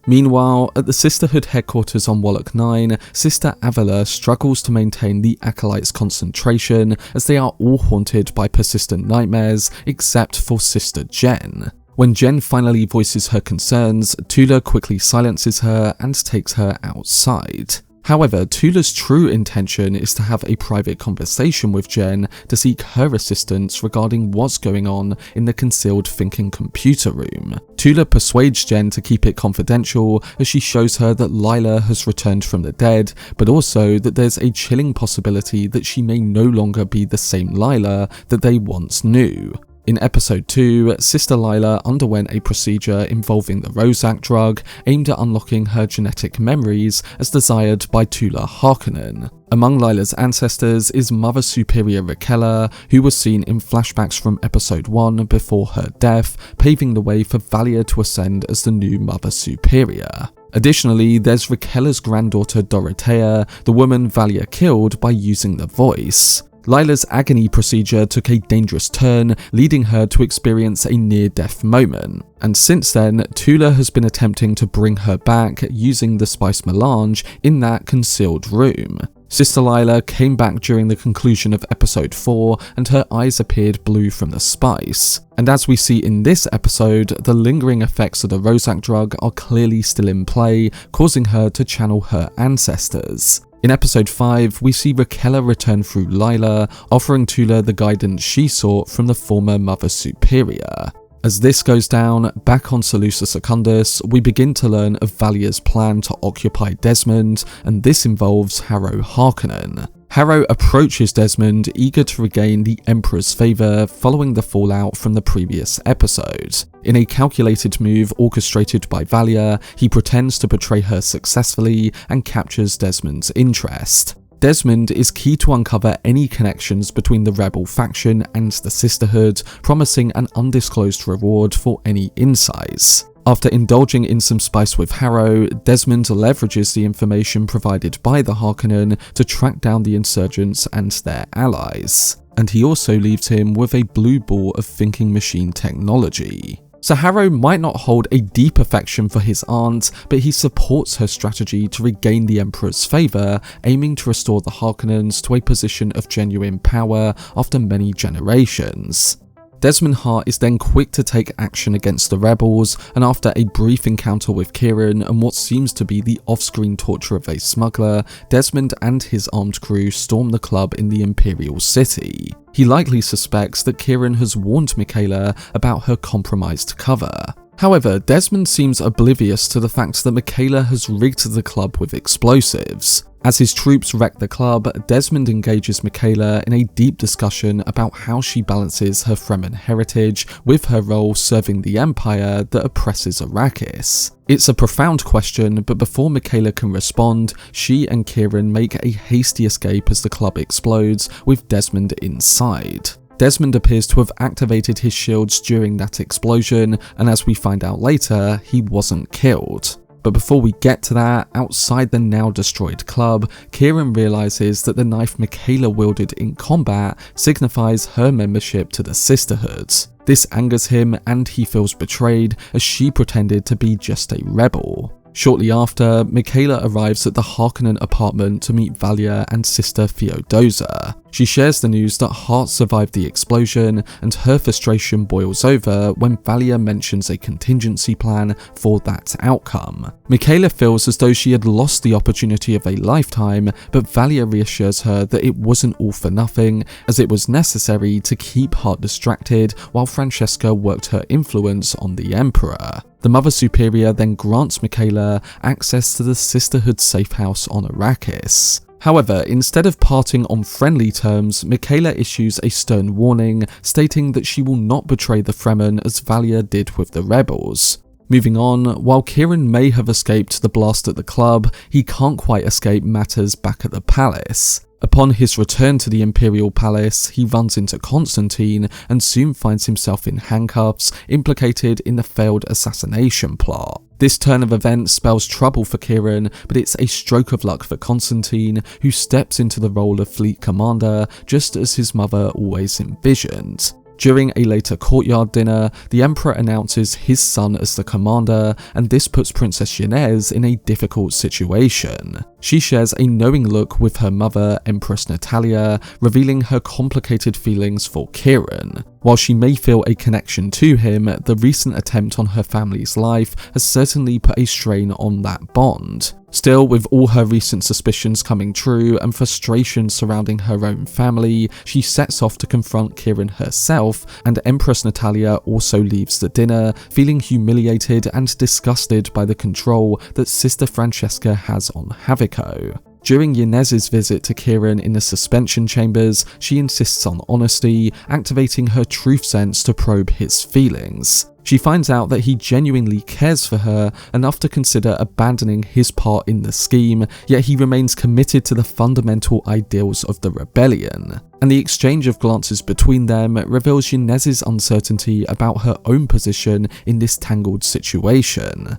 Meanwhile, at the Sisterhood headquarters on Wallach 9, Sister Avila struggles to maintain the Acolytes' concentration, as they are all haunted by persistent nightmares, except for Sister Jen. When Jen finally voices her concerns, Tula quickly silences her and takes her outside. However, Tula's true intention is to have a private conversation with Jen to seek her assistance regarding what's going on in the concealed thinking computer room. Tula persuades Jen to keep it confidential, as she shows her that Lila has returned from the dead, but also that there's a chilling possibility that she may no longer be the same Lila that they once knew. In episode 2, Sister Lila underwent a procedure involving the Rozak drug, aimed at unlocking her genetic memories as desired by Tula Harkonnen. Among Lila's ancestors is Mother Superior Rakella, who was seen in flashbacks from episode 1 before her death, paving the way for Valya to ascend as the new Mother Superior. Additionally, there's Rakella's granddaughter Dorothea, the woman Valya killed by using the voice. Lila's agony procedure took a dangerous turn, leading her to experience a near-death moment. And since then, Tula has been attempting to bring her back using the spice melange in that concealed room. Sister Lila came back during the conclusion of episode 4, and her eyes appeared blue from the spice. And as we see in this episode, the lingering effects of the Rozak drug are clearly still in play, causing her to channel her ancestors. In episode 5, we see Rakella return through Lila, offering Tula the guidance she sought from the former Mother Superior. As this goes down, back on Seleucia Secundus, we begin to learn of Valya's plan to occupy Desmond, and this involves Harrow Harkonnen. Harrow approaches Desmond, eager to regain the Emperor's favour following the fallout from the previous episode. In a calculated move orchestrated by Valya, he pretends to betray her successfully and captures Desmond's interest. Desmond is key to uncover any connections between the rebel faction and the Sisterhood, promising an undisclosed reward for any insights. After indulging in some spice with Harrow, Desmond leverages the information provided by the Harkonnen to track down the insurgents and their allies, and he also leaves him with a blue ball of thinking machine technology. So Harrow might not hold a deep affection for his aunt, but he supports her strategy to regain the Emperor's favour, aiming to restore the Harkonnens to a position of genuine power after many generations. Desmond Hart is then quick to take action against the rebels, and after a brief encounter with Kieran and what seems to be the off-screen torture of a smuggler, Desmond and his armed crew storm the club in the Imperial City. He likely suspects that Kieran has warned Michaela about her compromised cover. However, Desmond seems oblivious to the fact that Michaela has rigged the club with explosives. As his troops wreck the club, Desmond engages Michaela in a deep discussion about how she balances her Fremen heritage with her role serving the Empire that oppresses Arrakis. It's a profound question, but before Michaela can respond, she and Kieran make a hasty escape as the club explodes, with Desmond inside. Desmond appears to have activated his shields during that explosion, and as we find out later, he wasn't killed. But before we get to that, outside the now destroyed club, Kieran realises that the knife Michaela wielded in combat signifies her membership to the Sisterhood. This angers him and he feels betrayed as she pretended to be just a rebel. Shortly after, Michaela arrives at the Harkonnen apartment to meet Valya and sister Theodosa. She shares the news that Hart survived the explosion, and her frustration boils over when Valya mentions a contingency plan for that outcome. Michaela feels as though she had lost the opportunity of a lifetime, but Valya reassures her that it wasn't all for nothing, as it was necessary to keep Hart distracted while Francesca worked her influence on the Emperor. The Mother Superior then grants Michaela access to the Sisterhood safe house on Arrakis. However, instead of parting on friendly terms, Michaela issues a stern warning, stating that she will not betray the Fremen as Valya did with the rebels. Moving on, while Kieran may have escaped the blast at the club, he can't quite escape matters back at the palace. Upon his return to the Imperial Palace, he runs into Constantine and soon finds himself in handcuffs, implicated in the failed assassination plot. This turn of events spells trouble for Kieran, but it's a stroke of luck for Constantine, who steps into the role of fleet commander just as his mother always envisioned. During a later courtyard dinner, the Emperor announces his son as the commander, and this puts Princess Yanez in a difficult situation. She shares a knowing look with her mother, Empress Natalia, revealing her complicated feelings for Kieran. While she may feel a connection to him, the recent attempt on her family's life has certainly put a strain on that bond. Still, with all her recent suspicions coming true and frustration surrounding her own family, she sets off to confront Kieran herself, and Empress Natalia also leaves the dinner, feeling humiliated and disgusted by the control that Sister Francesca has on Haviko. During Yanez's visit to Kieran in the suspension chambers, she insists on honesty, activating her truth sense to probe his feelings. She finds out that he genuinely cares for her, enough to consider abandoning his part in the scheme, yet he remains committed to the fundamental ideals of the rebellion. And the exchange of glances between them reveals Yanez's uncertainty about her own position in this tangled situation.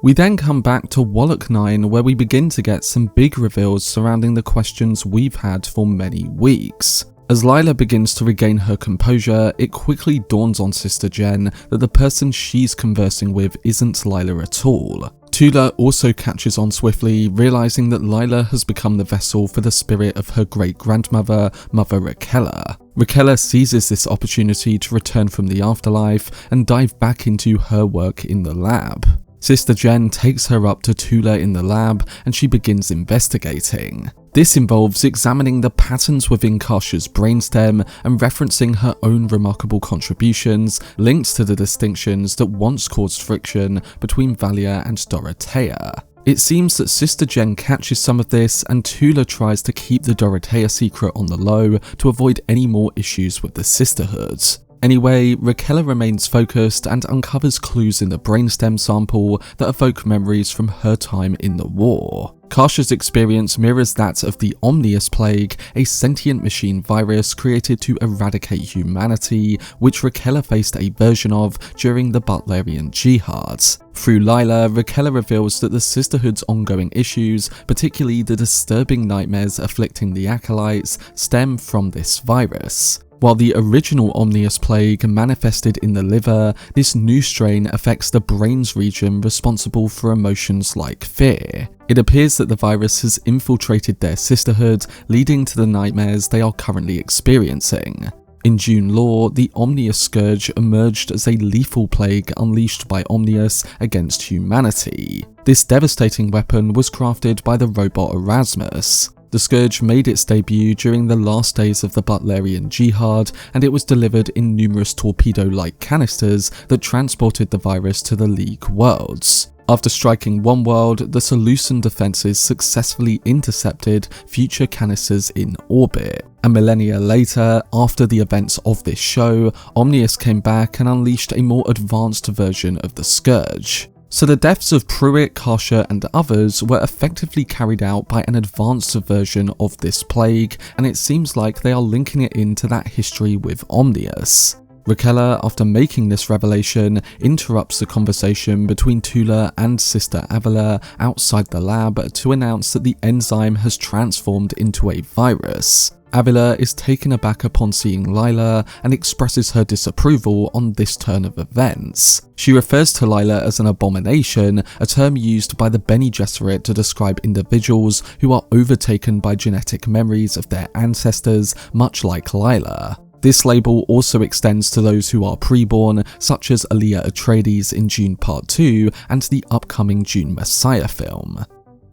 We then come back to Wallach 9, where we begin to get some big reveals surrounding the questions we've had for many weeks. As Lila begins to regain her composure, it quickly dawns on Sister Jen that the person she's conversing with isn't Lila at all. Tula also catches on swiftly, realizing that Lila has become the vessel for the spirit of her great-grandmother, Mother Rakella. Rakella seizes this opportunity to return from the afterlife and dive back into her work in the lab. Sister Jen takes her up to Tula in the lab and she begins investigating. This involves examining the patterns within Kasha's brainstem and referencing her own remarkable contributions linked to the distinctions that once caused friction between Valya and Dorothea. It seems that Sister Jen catches some of this, and Tula tries to keep the Dorothea secret on the low to avoid any more issues with the Sisterhood. Anyway, Rakella remains focused and uncovers clues in the brainstem sample that evoke memories from her time in the war. Karsha's experience mirrors that of the Omnius Plague, a sentient machine virus created to eradicate humanity, which Rakella faced a version of during the Butlerian Jihad. Through Lila, Rakella reveals that the Sisterhood's ongoing issues, particularly the disturbing nightmares afflicting the Acolytes, stem from this virus. While the original Omnius Plague manifested in the liver, this new strain affects the brain's region responsible for emotions like fear. It appears that the virus has infiltrated their sisterhood, leading to the nightmares they are currently experiencing. In Dune lore, the Omnius Scourge emerged as a lethal plague unleashed by Omnius against humanity. This devastating weapon was crafted by the robot Erasmus. The Scourge made its debut during the last days of the Butlerian Jihad, and it was delivered in numerous torpedo-like canisters that transported the virus to the League worlds. After striking one world, the Seleucid defences successfully intercepted future canisters in orbit. A millennia later, after the events of this show, Omnius came back and unleashed a more advanced version of the Scourge. So the deaths of Pruitt, Karsha and others were effectively carried out by an advanced version of this plague, and it seems like they are linking it into that history with Omnius. Rakella, after making this revelation, interrupts the conversation between Tula and Sister Avila outside the lab to announce that the enzyme has transformed into a virus. Avila is taken aback upon seeing Lila and expresses her disapproval on this turn of events. She refers to Lila as an abomination, a term used by the Bene Gesserit to describe individuals who are overtaken by genetic memories of their ancestors, much like Lila. This label also extends to those who are preborn, such as Alia Atreides in Dune Part 2 and the upcoming Dune Messiah film.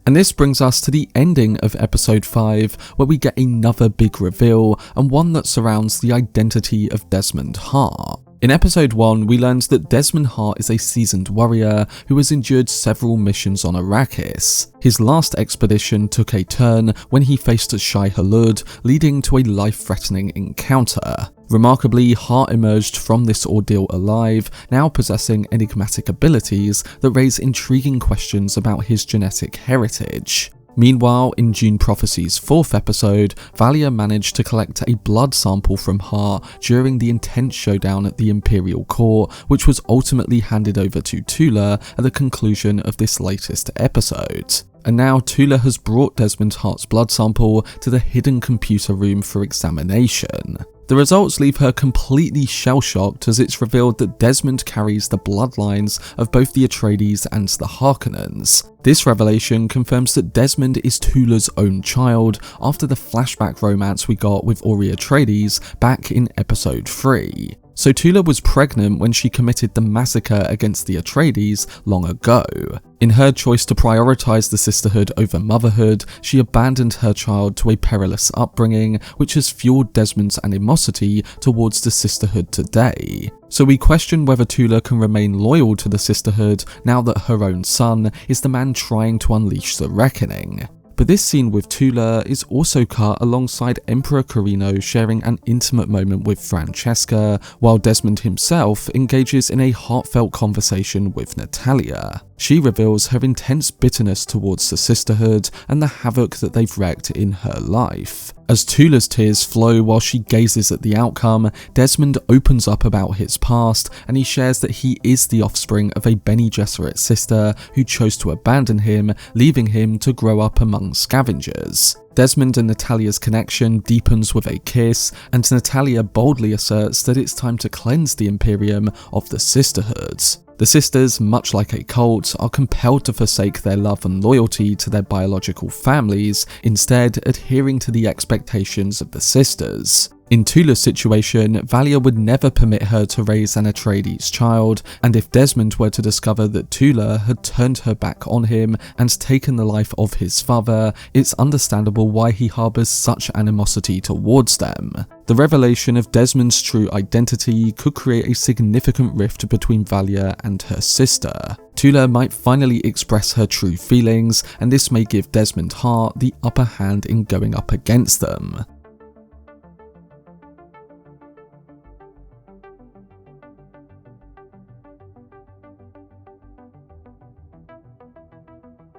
And this brings us to the ending of episode 5, where we get another big reveal, and one that surrounds the identity of Desmond Hart. In episode 1, we learned that Desmond Hart is a seasoned warrior who has endured several missions on Arrakis. His last expedition took a turn when he faced Shai Hulud, leading to a life-threatening encounter. Remarkably, Hart emerged from this ordeal alive, now possessing enigmatic abilities that raise intriguing questions about his genetic heritage. Meanwhile, in Dune Prophecy's 4th episode, Valya managed to collect a blood sample from Hart during the intense showdown at the Imperial Court, which was ultimately handed over to Tula at the conclusion of this latest episode. And now Tula has brought Desmond Hart's blood sample to the hidden computer room for examination. The results leave her completely shell-shocked as it's revealed that Desmond carries the bloodlines of both the Atreides and the Harkonnens. This revelation confirms that Desmond is Tula's own child after the flashback romance we got with Ori Atreides back in episode 3. So Tula was pregnant when she committed the massacre against the Atreides long ago. In her choice to prioritize the sisterhood over motherhood, she abandoned her child to a perilous upbringing, which has fueled Desmond's animosity towards the sisterhood today. So we question whether Tula can remain loyal to the sisterhood now that her own son is the man trying to unleash the reckoning. But this scene with Tula is also cut alongside Emperor Corrino sharing an intimate moment with Francesca, while Desmond himself engages in a heartfelt conversation with Natalia. She reveals her intense bitterness towards the sisterhood and the havoc that they've wreaked in her life. As Tula's tears flow while she gazes at the outcome, Desmond opens up about his past, and he shares that he is the offspring of a Bene Gesserit sister who chose to abandon him, leaving him to grow up among scavengers. Desmond and Natalia's connection deepens with a kiss, and Natalia boldly asserts that it's time to cleanse the Imperium of the sisterhoods. The sisters, much like a cult, are compelled to forsake their love and loyalty to their biological families, instead adhering to the expectations of the sisters. In Tula's situation, Valya would never permit her to raise an Atreides child, and if Desmond were to discover that Tula had turned her back on him and taken the life of his father, it's understandable why he harbours such animosity towards them. The revelation of Desmond's true identity could create a significant rift between Valya and her sister. Tula might finally express her true feelings, and this may give Desmond Hart the upper hand in going up against them.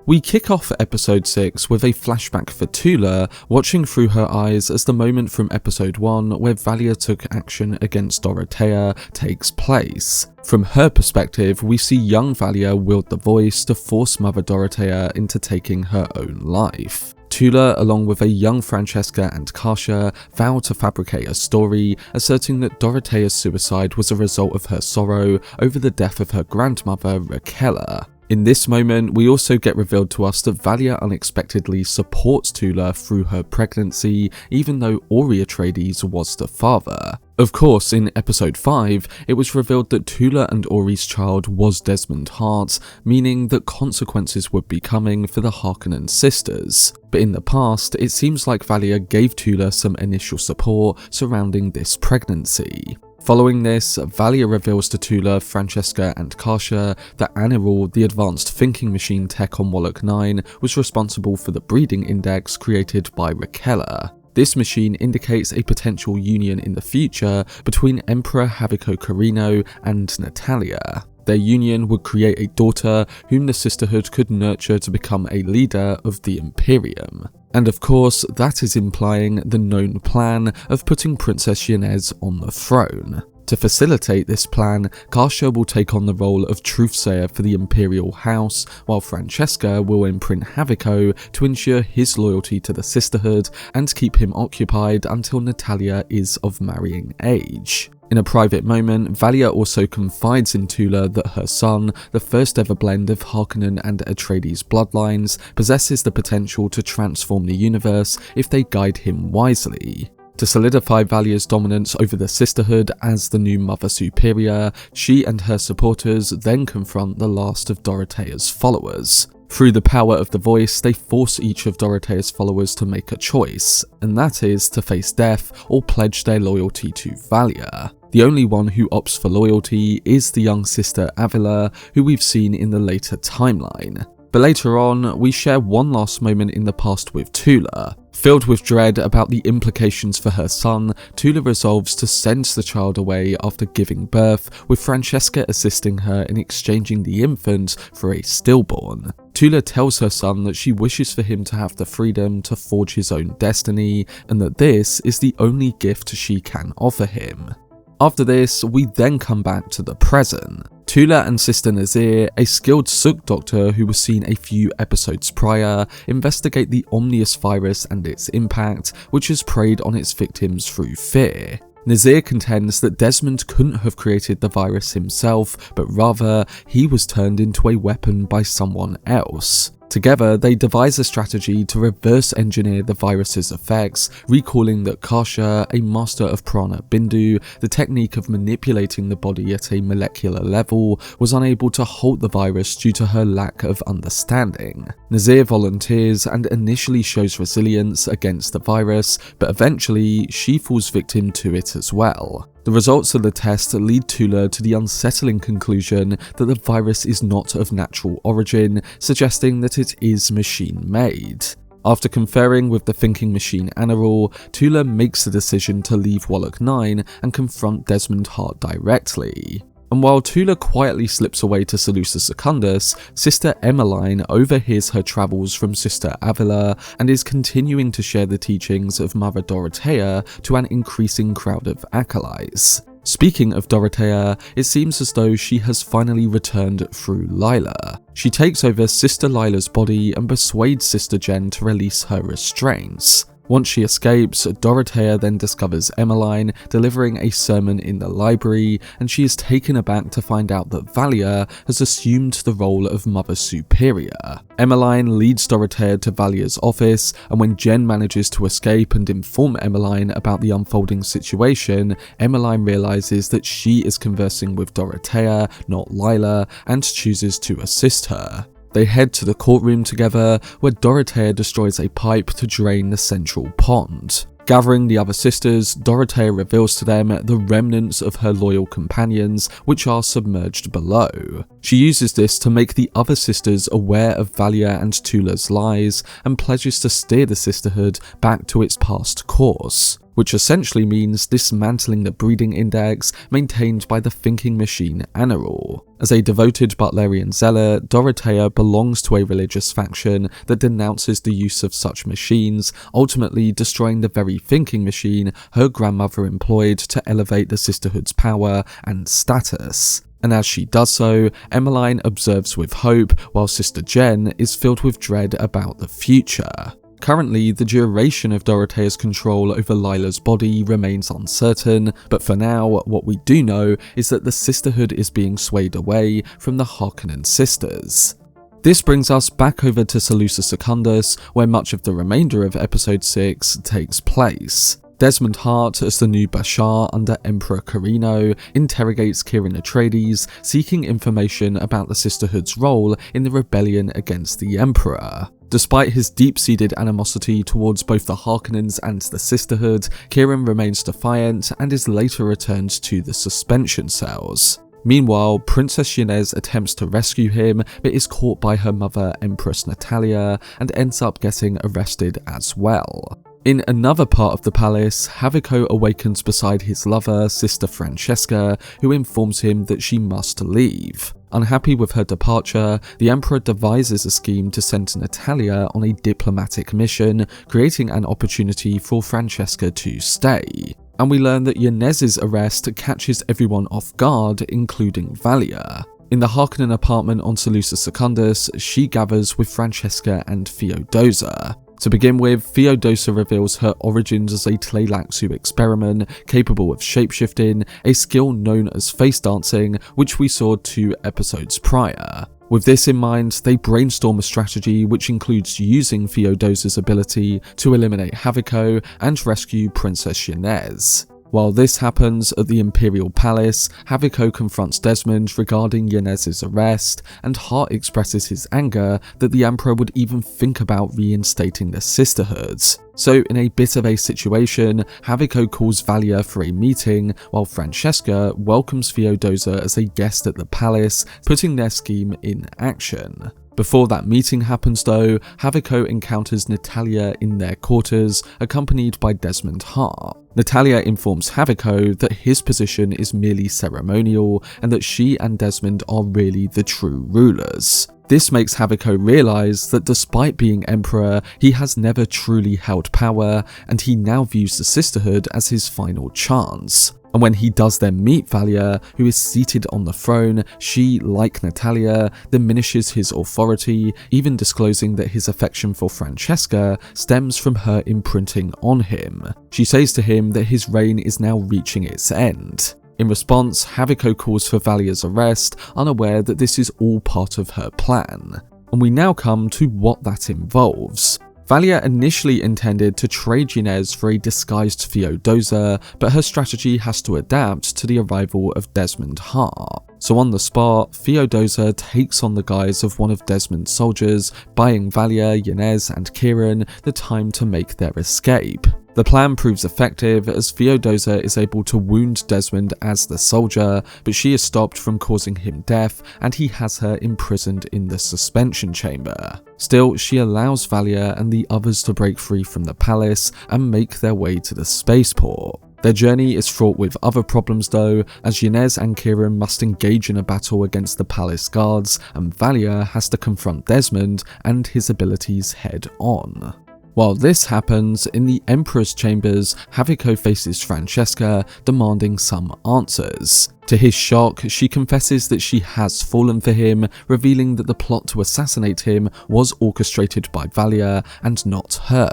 We kick off episode 6 with a flashback for Tula, watching through her eyes as the moment from episode 1 where Valya took action against Dorothea takes place. From her perspective, we see young Valya wield the voice to force Mother Dorothea into taking her own life. Tula, along with a young Francesca and Kasia, vow to fabricate a story, asserting that Dorothea's suicide was a result of her sorrow over the death of her grandmother, Rakela. In this moment, we also get revealed to us that Valya unexpectedly supports Tula through her pregnancy, even though Ori Atreides was the father. Of course, in episode 5, it was revealed that Tula and Ori's child was Desmond Hart, meaning that consequences would be coming for the Harkonnen sisters. But in the past, it seems like Valya gave Tula some initial support surrounding this pregnancy. Following this, Valya reveals to Tula, Francesca and Kasia that Anirul, the advanced thinking machine tech on Wallach 9, was responsible for the breeding index created by Rakela. This machine indicates a potential union in the future between Emperor Haviko Carino and Natalia. Their union would create a daughter whom the sisterhood could nurture to become a leader of the Imperium. And of course, that is implying the known plan of putting Princess Yanez on the throne. To facilitate this plan, Kasia will take on the role of truthsayer for the Imperial House, while Francesca will imprint Haviko to ensure his loyalty to the sisterhood and keep him occupied until Natalia is of marrying age. In a private moment, Valya also confides in Tula that her son, the first ever blend of Harkonnen and Atreides bloodlines, possesses the potential to transform the universe if they guide him wisely. To solidify Valya's dominance over the sisterhood as the new Mother Superior, she and her supporters then confront the last of Dorothea's followers. Through the power of the voice, they force each of Dorothea's followers to make a choice, and that is to face death or pledge their loyalty to Valya. The only one who opts for loyalty is the young sister Avila, who we've seen in the later timeline. But later on, we share one last moment in the past with Tula. Filled with dread about the implications for her son, Tula resolves to send the child away after giving birth, with Francesca assisting her in exchanging the infant for a stillborn. Tula tells her son that she wishes for him to have the freedom to forge his own destiny, and that this is the only gift she can offer him. After this, we then come back to the present. Tula and Sister Nazir, a skilled Suk doctor who was seen a few episodes prior, investigate the Omnius Virus and its impact, which has preyed on its victims through fear. Nazir contends that Desmond couldn't have created the virus himself, but rather, he was turned into a weapon by someone else. Together, they devise a strategy to reverse engineer the virus's effects, recalling that Kasia, a master of Prana Bindu, the technique of manipulating the body at a molecular level, was unable to halt the virus due to her lack of understanding. Nazir volunteers and initially shows resilience against the virus, but eventually she falls victim to it as well. The results of the test lead Tula to the unsettling conclusion that the virus is not of natural origin, suggesting that it is machine-made. After conferring with the thinking machine Anirul, Tula makes the decision to leave Wallach 9 and confront Desmond Hart directly. And while Tula quietly slips away to Seleucus Secundus, Sister Emmeline overhears her travels from Sister Avila and is continuing to share the teachings of Mother Dorothea to an increasing crowd of acolytes. Speaking of Dorothea, it seems as though she has finally returned through Lila. She takes over Sister Lila's body and persuades Sister Jen to release her restraints. Once she escapes, Dorothea then discovers Emmeline delivering a sermon in the library, and she is taken aback to find out that Valya has assumed the role of Mother Superior. Emmeline leads Dorothea to Valya's office, and when Jen manages to escape and inform Emmeline about the unfolding situation, Emmeline realizes that she is conversing with Dorothea, not Lila, and chooses to assist her. They head to the courtroom together, where Dorothea destroys a pipe to drain the central pond. Gathering the other sisters, Dorothea reveals to them the remnants of her loyal companions, which are submerged below. She uses this to make the other sisters aware of Valya and Tula's lies, and pledges to steer the sisterhood back to its past course. which essentially means dismantling the breeding index maintained by the thinking machine Anaror. As a devoted Butlerian zealot, Dorothea belongs to a religious faction that denounces the use of such machines, ultimately destroying the very thinking machine her grandmother employed to elevate the sisterhood's power and status. And as she does so, Emmeline observes with hope, while Sister Jen is filled with dread about the future. Currently, the duration of Dorothea's control over Lila's body remains uncertain, but for now, what we do know is that the sisterhood is being swayed away from the Harkonnen sisters. This brings us back over to Seleucus Secundus, where much of the remainder of episode 6 takes place. Desmond Hart, as the new Bashar under Emperor Carino, interrogates Kieran Atreides, seeking information about the Sisterhood's role in the rebellion against the Emperor. Despite his deep-seated animosity towards both the Harkonnens and the Sisterhood, Kieran remains defiant and is later returned to the suspension cells. Meanwhile, Princess Yanez attempts to rescue him, but is caught by her mother, Empress Natalia, and ends up getting arrested as well. In another part of the palace, Haviko awakens beside his lover, Sister Francesca, who informs him that she must leave. Unhappy with her departure, the Emperor devises a scheme to send Natalia on a diplomatic mission, creating an opportunity for Francesca to stay. And we learn that Yanez's arrest catches everyone off guard, including Valya. In the Harkonnen apartment on Seleucus Secundus, she gathers with Francesca and Theodosa. To begin with, Theodosa reveals her origins as a Tleilaxu experiment capable of shapeshifting, a skill known as face dancing, which we saw 2 episodes prior. With this in mind, they brainstorm a strategy which includes using Theodosa's ability to eliminate Haviko and rescue Princess Yanez. While this happens at the Imperial Palace, Haviko confronts Desmond regarding Yanez's arrest, and Hart expresses his anger that the Emperor would even think about reinstating the Sisterhoods. So in a bit of a situation, Haviko calls Valya for a meeting, while Francesca welcomes Theodosa as a guest at the palace, putting their scheme in action. Before that meeting happens though, Haviko encounters Natalia in their quarters, accompanied by Desmond Hart. Natalia informs Haviko that his position is merely ceremonial, and that she and Desmond are really the true rulers. This makes Haviko realise that despite being Emperor, he has never truly held power, and he now views the Sisterhood as his final chance. And when he does then meet Valya, who is seated on the throne, she, like Natalia, diminishes his authority, even disclosing that his affection for Francesca stems from her imprinting on him. She says to him that his reign is now reaching its end. In response, Haviko calls for Valya's arrest, unaware that this is all part of her plan. And we now come to what that involves. Valya initially intended to trade Yanez for a disguised Theodosa, but her strategy has to adapt to the arrival of Desmond Hart. So on the spot, Theodosa takes on the guise of one of Desmond's soldiers, buying Valya, Yanez and Kieran the time to make their escape. The plan proves effective as Theodosa is able to wound Desmond as the soldier, but she is stopped from causing him death and he has her imprisoned in the suspension chamber. Still, she allows Valya and the others to break free from the palace and make their way to the spaceport. Their journey is fraught with other problems though, as Yanez and Kieran must engage in a battle against the palace guards, and Valya has to confront Desmond and his abilities head on. While this happens, in the Emperor's chambers, Haviko faces Francesca, demanding some answers. To his shock, she confesses that she has fallen for him, revealing that the plot to assassinate him was orchestrated by Valya and not her.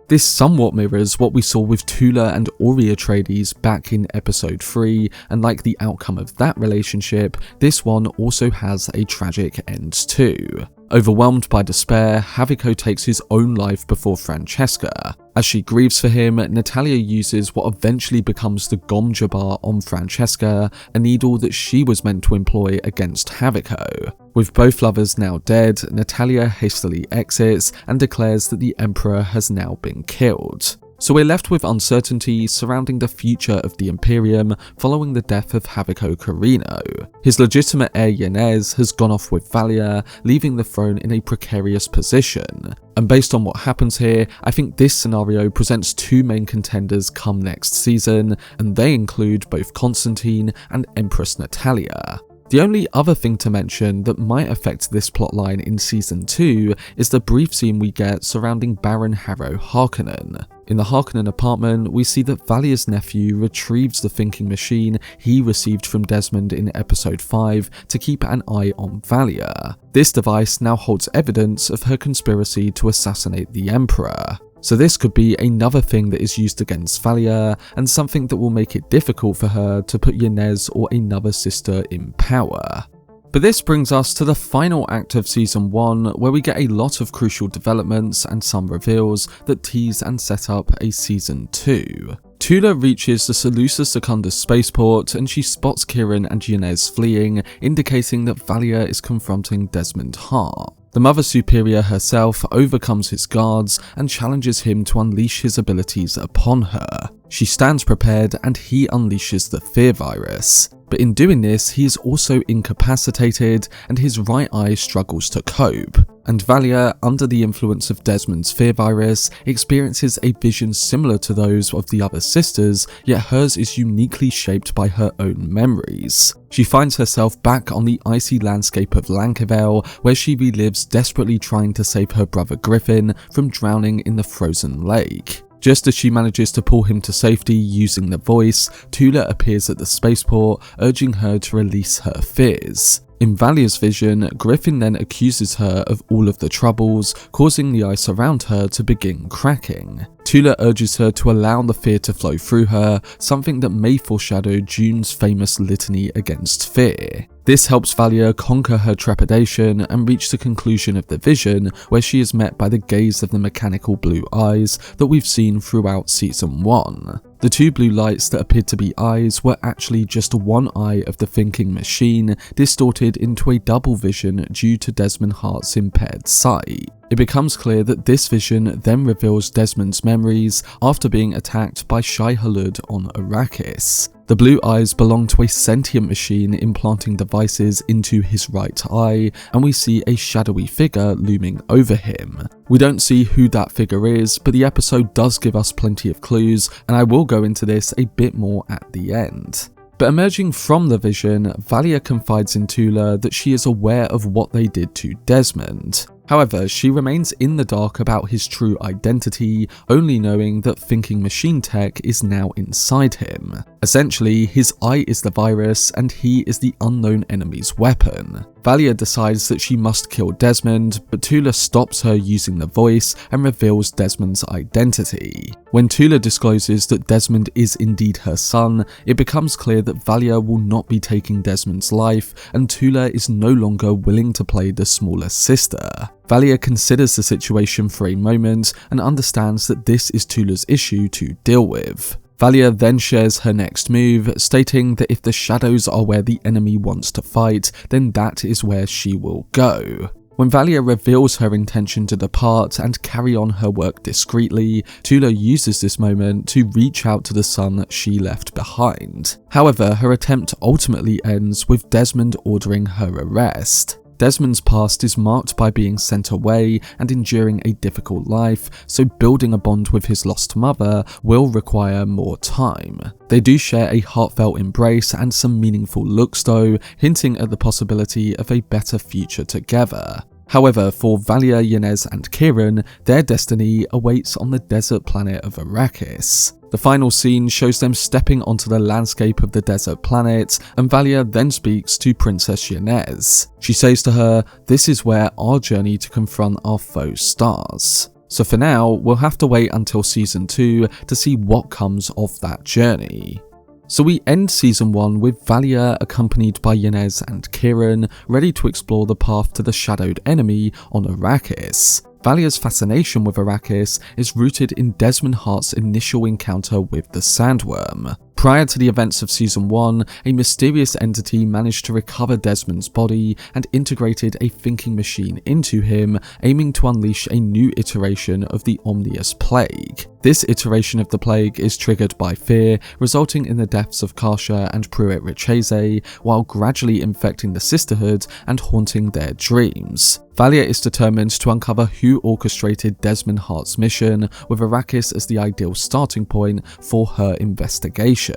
This somewhat mirrors what we saw with Tula and Ori Atreides back in episode 3, and like the outcome of that relationship, this one also has a tragic end too. Overwhelmed by despair, Haviko takes his own life before Francesca. As she grieves for him, Natalia uses what eventually becomes the Gom Jabbar on Francesca, a needle that she was meant to employ against Haviko. With both lovers now dead, Natalia hastily exits and declares that the Emperor has now been killed. So we're left with uncertainty surrounding the future of the Imperium following the death of Haviko Carino. His legitimate heir Yanez has gone off with Valya, leaving the throne in a precarious position. And based on what happens here, I think this scenario presents two main contenders come next season, and they include both Constantine and Empress Natalia. The only other thing to mention that might affect this plotline in Season 2 is the brief scene we get surrounding Baron Harrow Harkonnen. In the Harkonnen apartment, we see that Valya's nephew retrieves the thinking machine he received from Desmond in episode 5 to keep an eye on Valya. This device now holds evidence of her conspiracy to assassinate the Emperor. So this could be another thing that is used against Valya, and something that will make it difficult for her to put Yanez or another sister in power. But this brings us to the final act of Season 1, where we get a lot of crucial developments and some reveals that tease and set up a Season 2. Tula reaches the Seleucus Secundus spaceport and she spots Kieran and Yanez fleeing, indicating that Valya is confronting Desmond Hart. The Mother Superior herself overcomes his guards and challenges him to unleash his abilities upon her. She stands prepared and he unleashes the fear virus. But in doing this, he is also incapacitated and his right eye struggles to cope. And Valya, under the influence of Desmond's fear virus, experiences a vision similar to those of the other sisters, yet hers is uniquely shaped by her own memories. She finds herself back on the icy landscape of Lankivel, where she relives desperately trying to save her brother Griffin from drowning in the frozen lake. Just as she manages to pull him to safety using the voice, Tula appears at the spaceport, urging her to release her fears. In Valya's vision, Griffin then accuses her of all of the troubles, causing the ice around her to begin cracking. Tula urges her to allow the fear to flow through her, something that may foreshadow Dune's famous litany against fear. This helps Valya conquer her trepidation and reach the conclusion of the vision, where she is met by the gaze of the mechanical blue eyes that we've seen throughout Season 1. The two blue lights that appeared to be eyes were actually just one eye of the thinking machine, distorted into a double vision due to Desmond Hart's impaired sight. It becomes clear that this vision then reveals Desmond's memories after being attacked by Shai-Hulud on Arrakis. The blue eyes belong to a sentient machine implanting devices into his right eye, and we see a shadowy figure looming over him. We don't see who that figure is, but the episode does give us plenty of clues, and I will go into this a bit more at the end. But emerging from the vision, Valya confides in Tula that she is aware of what they did to Desmond. However, she remains in the dark about his true identity, only knowing that thinking machine tech is now inside him. Essentially, his eye is the virus and he is the unknown enemy's weapon. Valya decides that she must kill Desmond, but Tula stops her using the voice and reveals Desmond's identity. When Tula discloses that Desmond is indeed her son, it becomes clear that Valya will not be taking Desmond's life, and Tula is no longer willing to play the smaller sister. Valya considers the situation for a moment and understands that this is Tula's issue to deal with. Valya then shares her next move, stating that if the shadows are where the enemy wants to fight, then that is where she will go. When Valya reveals her intention to depart and carry on her work discreetly, Tula uses this moment to reach out to the son that she left behind. However, her attempt ultimately ends with Desmond ordering her arrest. Desmond's past is marked by being sent away and enduring a difficult life, so building a bond with his lost mother will require more time. They do share a heartfelt embrace and some meaningful looks though, hinting at the possibility of a better future together. However, for Valya, Yanez and Kieran, their destiny awaits on the desert planet of Arrakis. The final scene shows them stepping onto the landscape of the desert planet, and Valya then speaks to Princess Yanez. She says to her, "This is where our journey to confront our foe starts." So for now, we'll have to wait until Season 2 to see what comes of that journey. So we end Season 1 with Valya accompanied by Yanez and Kieran, ready to explore the path to the shadowed enemy on Arrakis. Valya's fascination with Arrakis is rooted in Desmond Hart's initial encounter with the Sandworm. Prior to the events of Season 1, a mysterious entity managed to recover Desmond's body and integrated a thinking machine into him, aiming to unleash a new iteration of the Omnius Plague. This iteration of the plague is triggered by fear, resulting in the deaths of Karsha and Pruitt Richese, while gradually infecting the sisterhood and haunting their dreams. Valya is determined to uncover who orchestrated Desmond Hart's mission, with Arrakis as the ideal starting point for her investigation.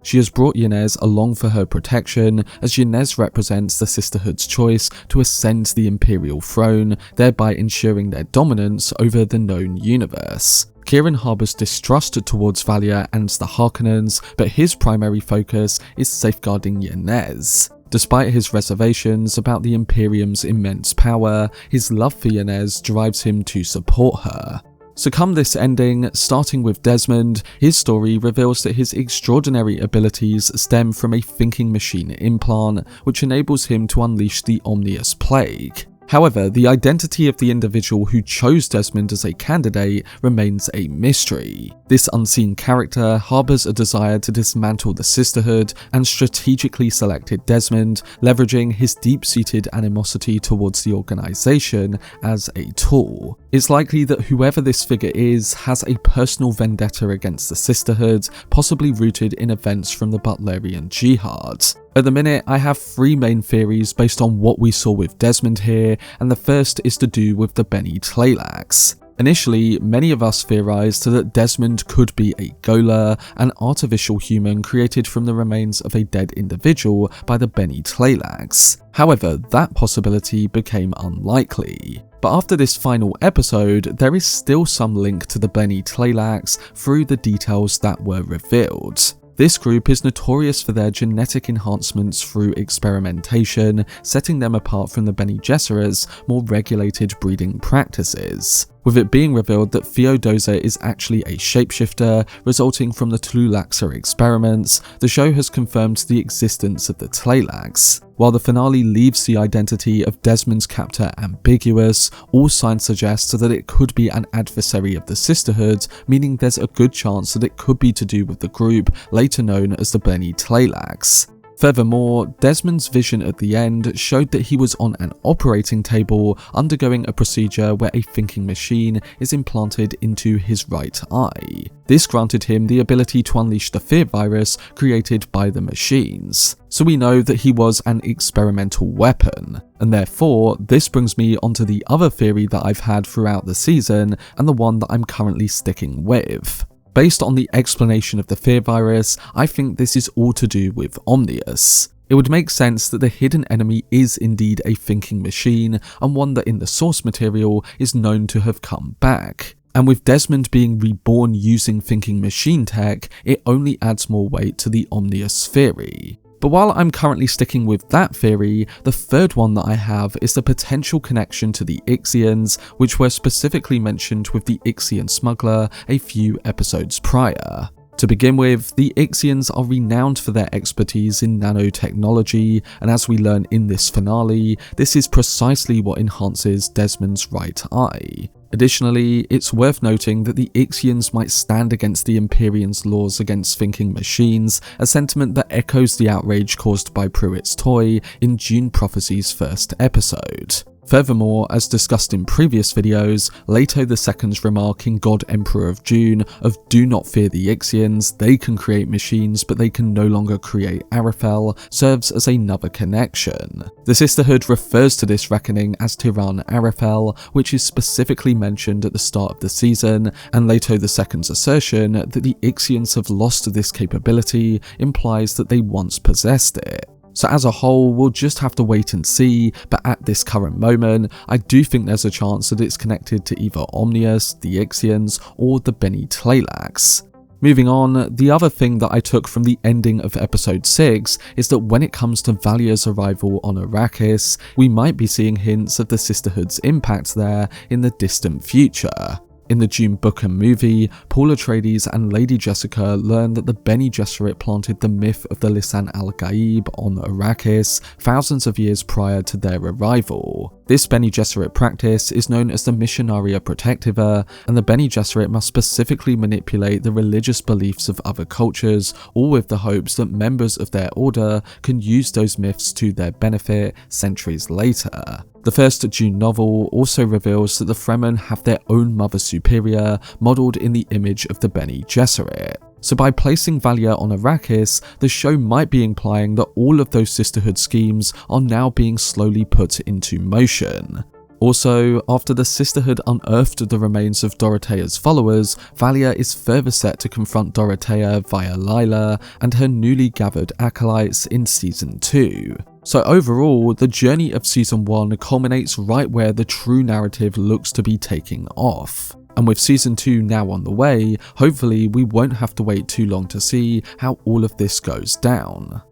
She has brought Yanez along for her protection, as Yanez represents the sisterhood's choice to ascend the Imperial throne, thereby ensuring their dominance over the known universe. Kieran harbours distrust towards Valya and the Harkonnens, but his primary focus is safeguarding Yanez. Despite his reservations about the Imperium's immense power, his love for Yanez drives him to support her. So come this ending, starting with Desmond, his story reveals that his extraordinary abilities stem from a thinking machine implant, which enables him to unleash the Omnius Plague. However, the identity of the individual who chose Desmond as a candidate remains a mystery. This unseen character harbours a desire to dismantle the sisterhood and strategically selected Desmond, leveraging his deep-seated animosity towards the organisation as a tool. It's likely that whoever this figure is has a personal vendetta against the sisterhood, possibly rooted in events from the Butlerian Jihad. At the minute, I have 3 main theories based on what we saw with Desmond here, and the first is to do with the Bene Tleilax. Initially, many of us theorized that Desmond could be a Gola, an artificial human created from the remains of a dead individual by the Bene Tleilax. However, that possibility became unlikely. But after this final episode, there is still some link to the Bene Tleilax through the details that were revealed. This group is notorious for their genetic enhancements through experimentation, setting them apart from the Bene Gesserit's more regulated breeding practices. With it being revealed that Theodosa is actually a shapeshifter, resulting from the Tleilaxu experiments, the show has confirmed the existence of the Tleilax. While the finale leaves the identity of Desmond's captor ambiguous, all signs suggest that it could be an adversary of the sisterhood, meaning there's a good chance that it could be to do with the group later known as the Bene Tleilax. Furthermore, Desmond's vision at the end showed that he was on an operating table undergoing a procedure where a thinking machine is implanted into his right eye. This granted him the ability to unleash the fear virus created by the machines. So we know that he was an experimental weapon, and therefore this brings me onto the other theory that I've had throughout the season and the one that I'm currently sticking with. Based on the explanation of the fear virus, I think this is all to do with Omnius. It would make sense that the hidden enemy is indeed a thinking machine, and one that in the source material is known to have come back. And with Desmond being reborn using thinking machine tech, it only adds more weight to the Omnius theory. But while I'm currently sticking with that theory, the third one that I have is the potential connection to the Ixians, which were specifically mentioned with the Ixian smuggler a few episodes prior. To begin with, the Ixians are renowned for their expertise in nanotechnology, and as we learn in this finale, this is precisely what enhances Desmond's right eye. Additionally, it's worth noting that the Ixians might stand against the Empyrean's laws against thinking machines, a sentiment that echoes the outrage caused by Pruitt's toy in Dune Prophecy's first episode. Furthermore, as discussed in previous videos, Leto II's remark in God Emperor of Dune of "do not fear the Ixians, they can create machines but they can no longer create Arafel" serves as another connection. The Sisterhood refers to this reckoning as Tiran Arafel, which is specifically mentioned at the start of the season, and Leto II's assertion that the Ixians have lost this capability implies that they once possessed it. So as a whole, we'll just have to wait and see, but at this current moment, I do think there's a chance that it's connected to either Omnius, the Ixians, or the Bene Tleilax. Moving on, the other thing that I took from the ending of episode 6 is that when it comes to Valya's arrival on Arrakis, we might be seeing hints of the Sisterhood's impact there in the distant future. In the Dune book and movie, Paul Atreides and Lady Jessica learn that the Bene Gesserit planted the myth of the Lisan al-Gaib on Arrakis thousands of years prior to their arrival. This Bene Gesserit practice is known as the Missionaria Protectiva, and the Bene Gesserit must specifically manipulate the religious beliefs of other cultures, all with the hopes that members of their order can use those myths to their benefit centuries later. The first Dune novel also reveals that the Fremen have their own Mother Superior, modelled in the image of the Bene Gesserit. So by placing Valya on Arrakis, the show might be implying that all of those sisterhood schemes are now being slowly put into motion. Also, after the Sisterhood unearthed the remains of Dorothea's followers, Valya is further set to confront Dorothea via Lila and her newly gathered acolytes in Season 2. So overall, the journey of Season 1 culminates right where the true narrative looks to be taking off. And with Season 2 now on the way, hopefully we won't have to wait too long to see how all of this goes down.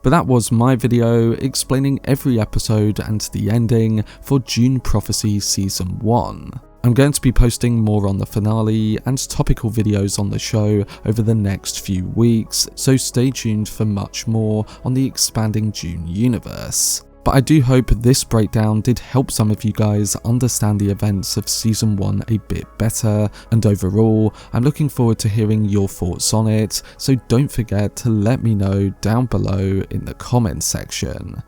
But that was my video explaining every episode and the ending for Dune Prophecy Season 1. I'm going to be posting more on the finale and topical videos on the show over the next few weeks, so stay tuned for much more on the expanding Dune universe. But I do hope this breakdown did help some of you guys understand the events of Season 1 a bit better, and overall, I'm looking forward to hearing your thoughts on it, so don't forget to let me know down below in the comments section.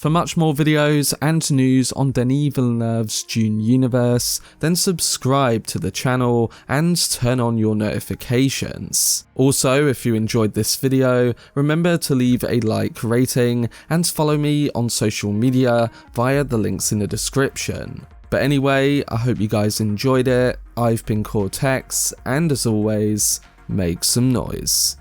For much more videos and news on Denis Villeneuve's Dune universe, then subscribe to the channel and turn on your notifications. Also, if you enjoyed this video, remember to leave a like rating and follow me on social media via the links in the description. But anyway, I hope you guys enjoyed it. I've been Cortex, and as always, make some noise.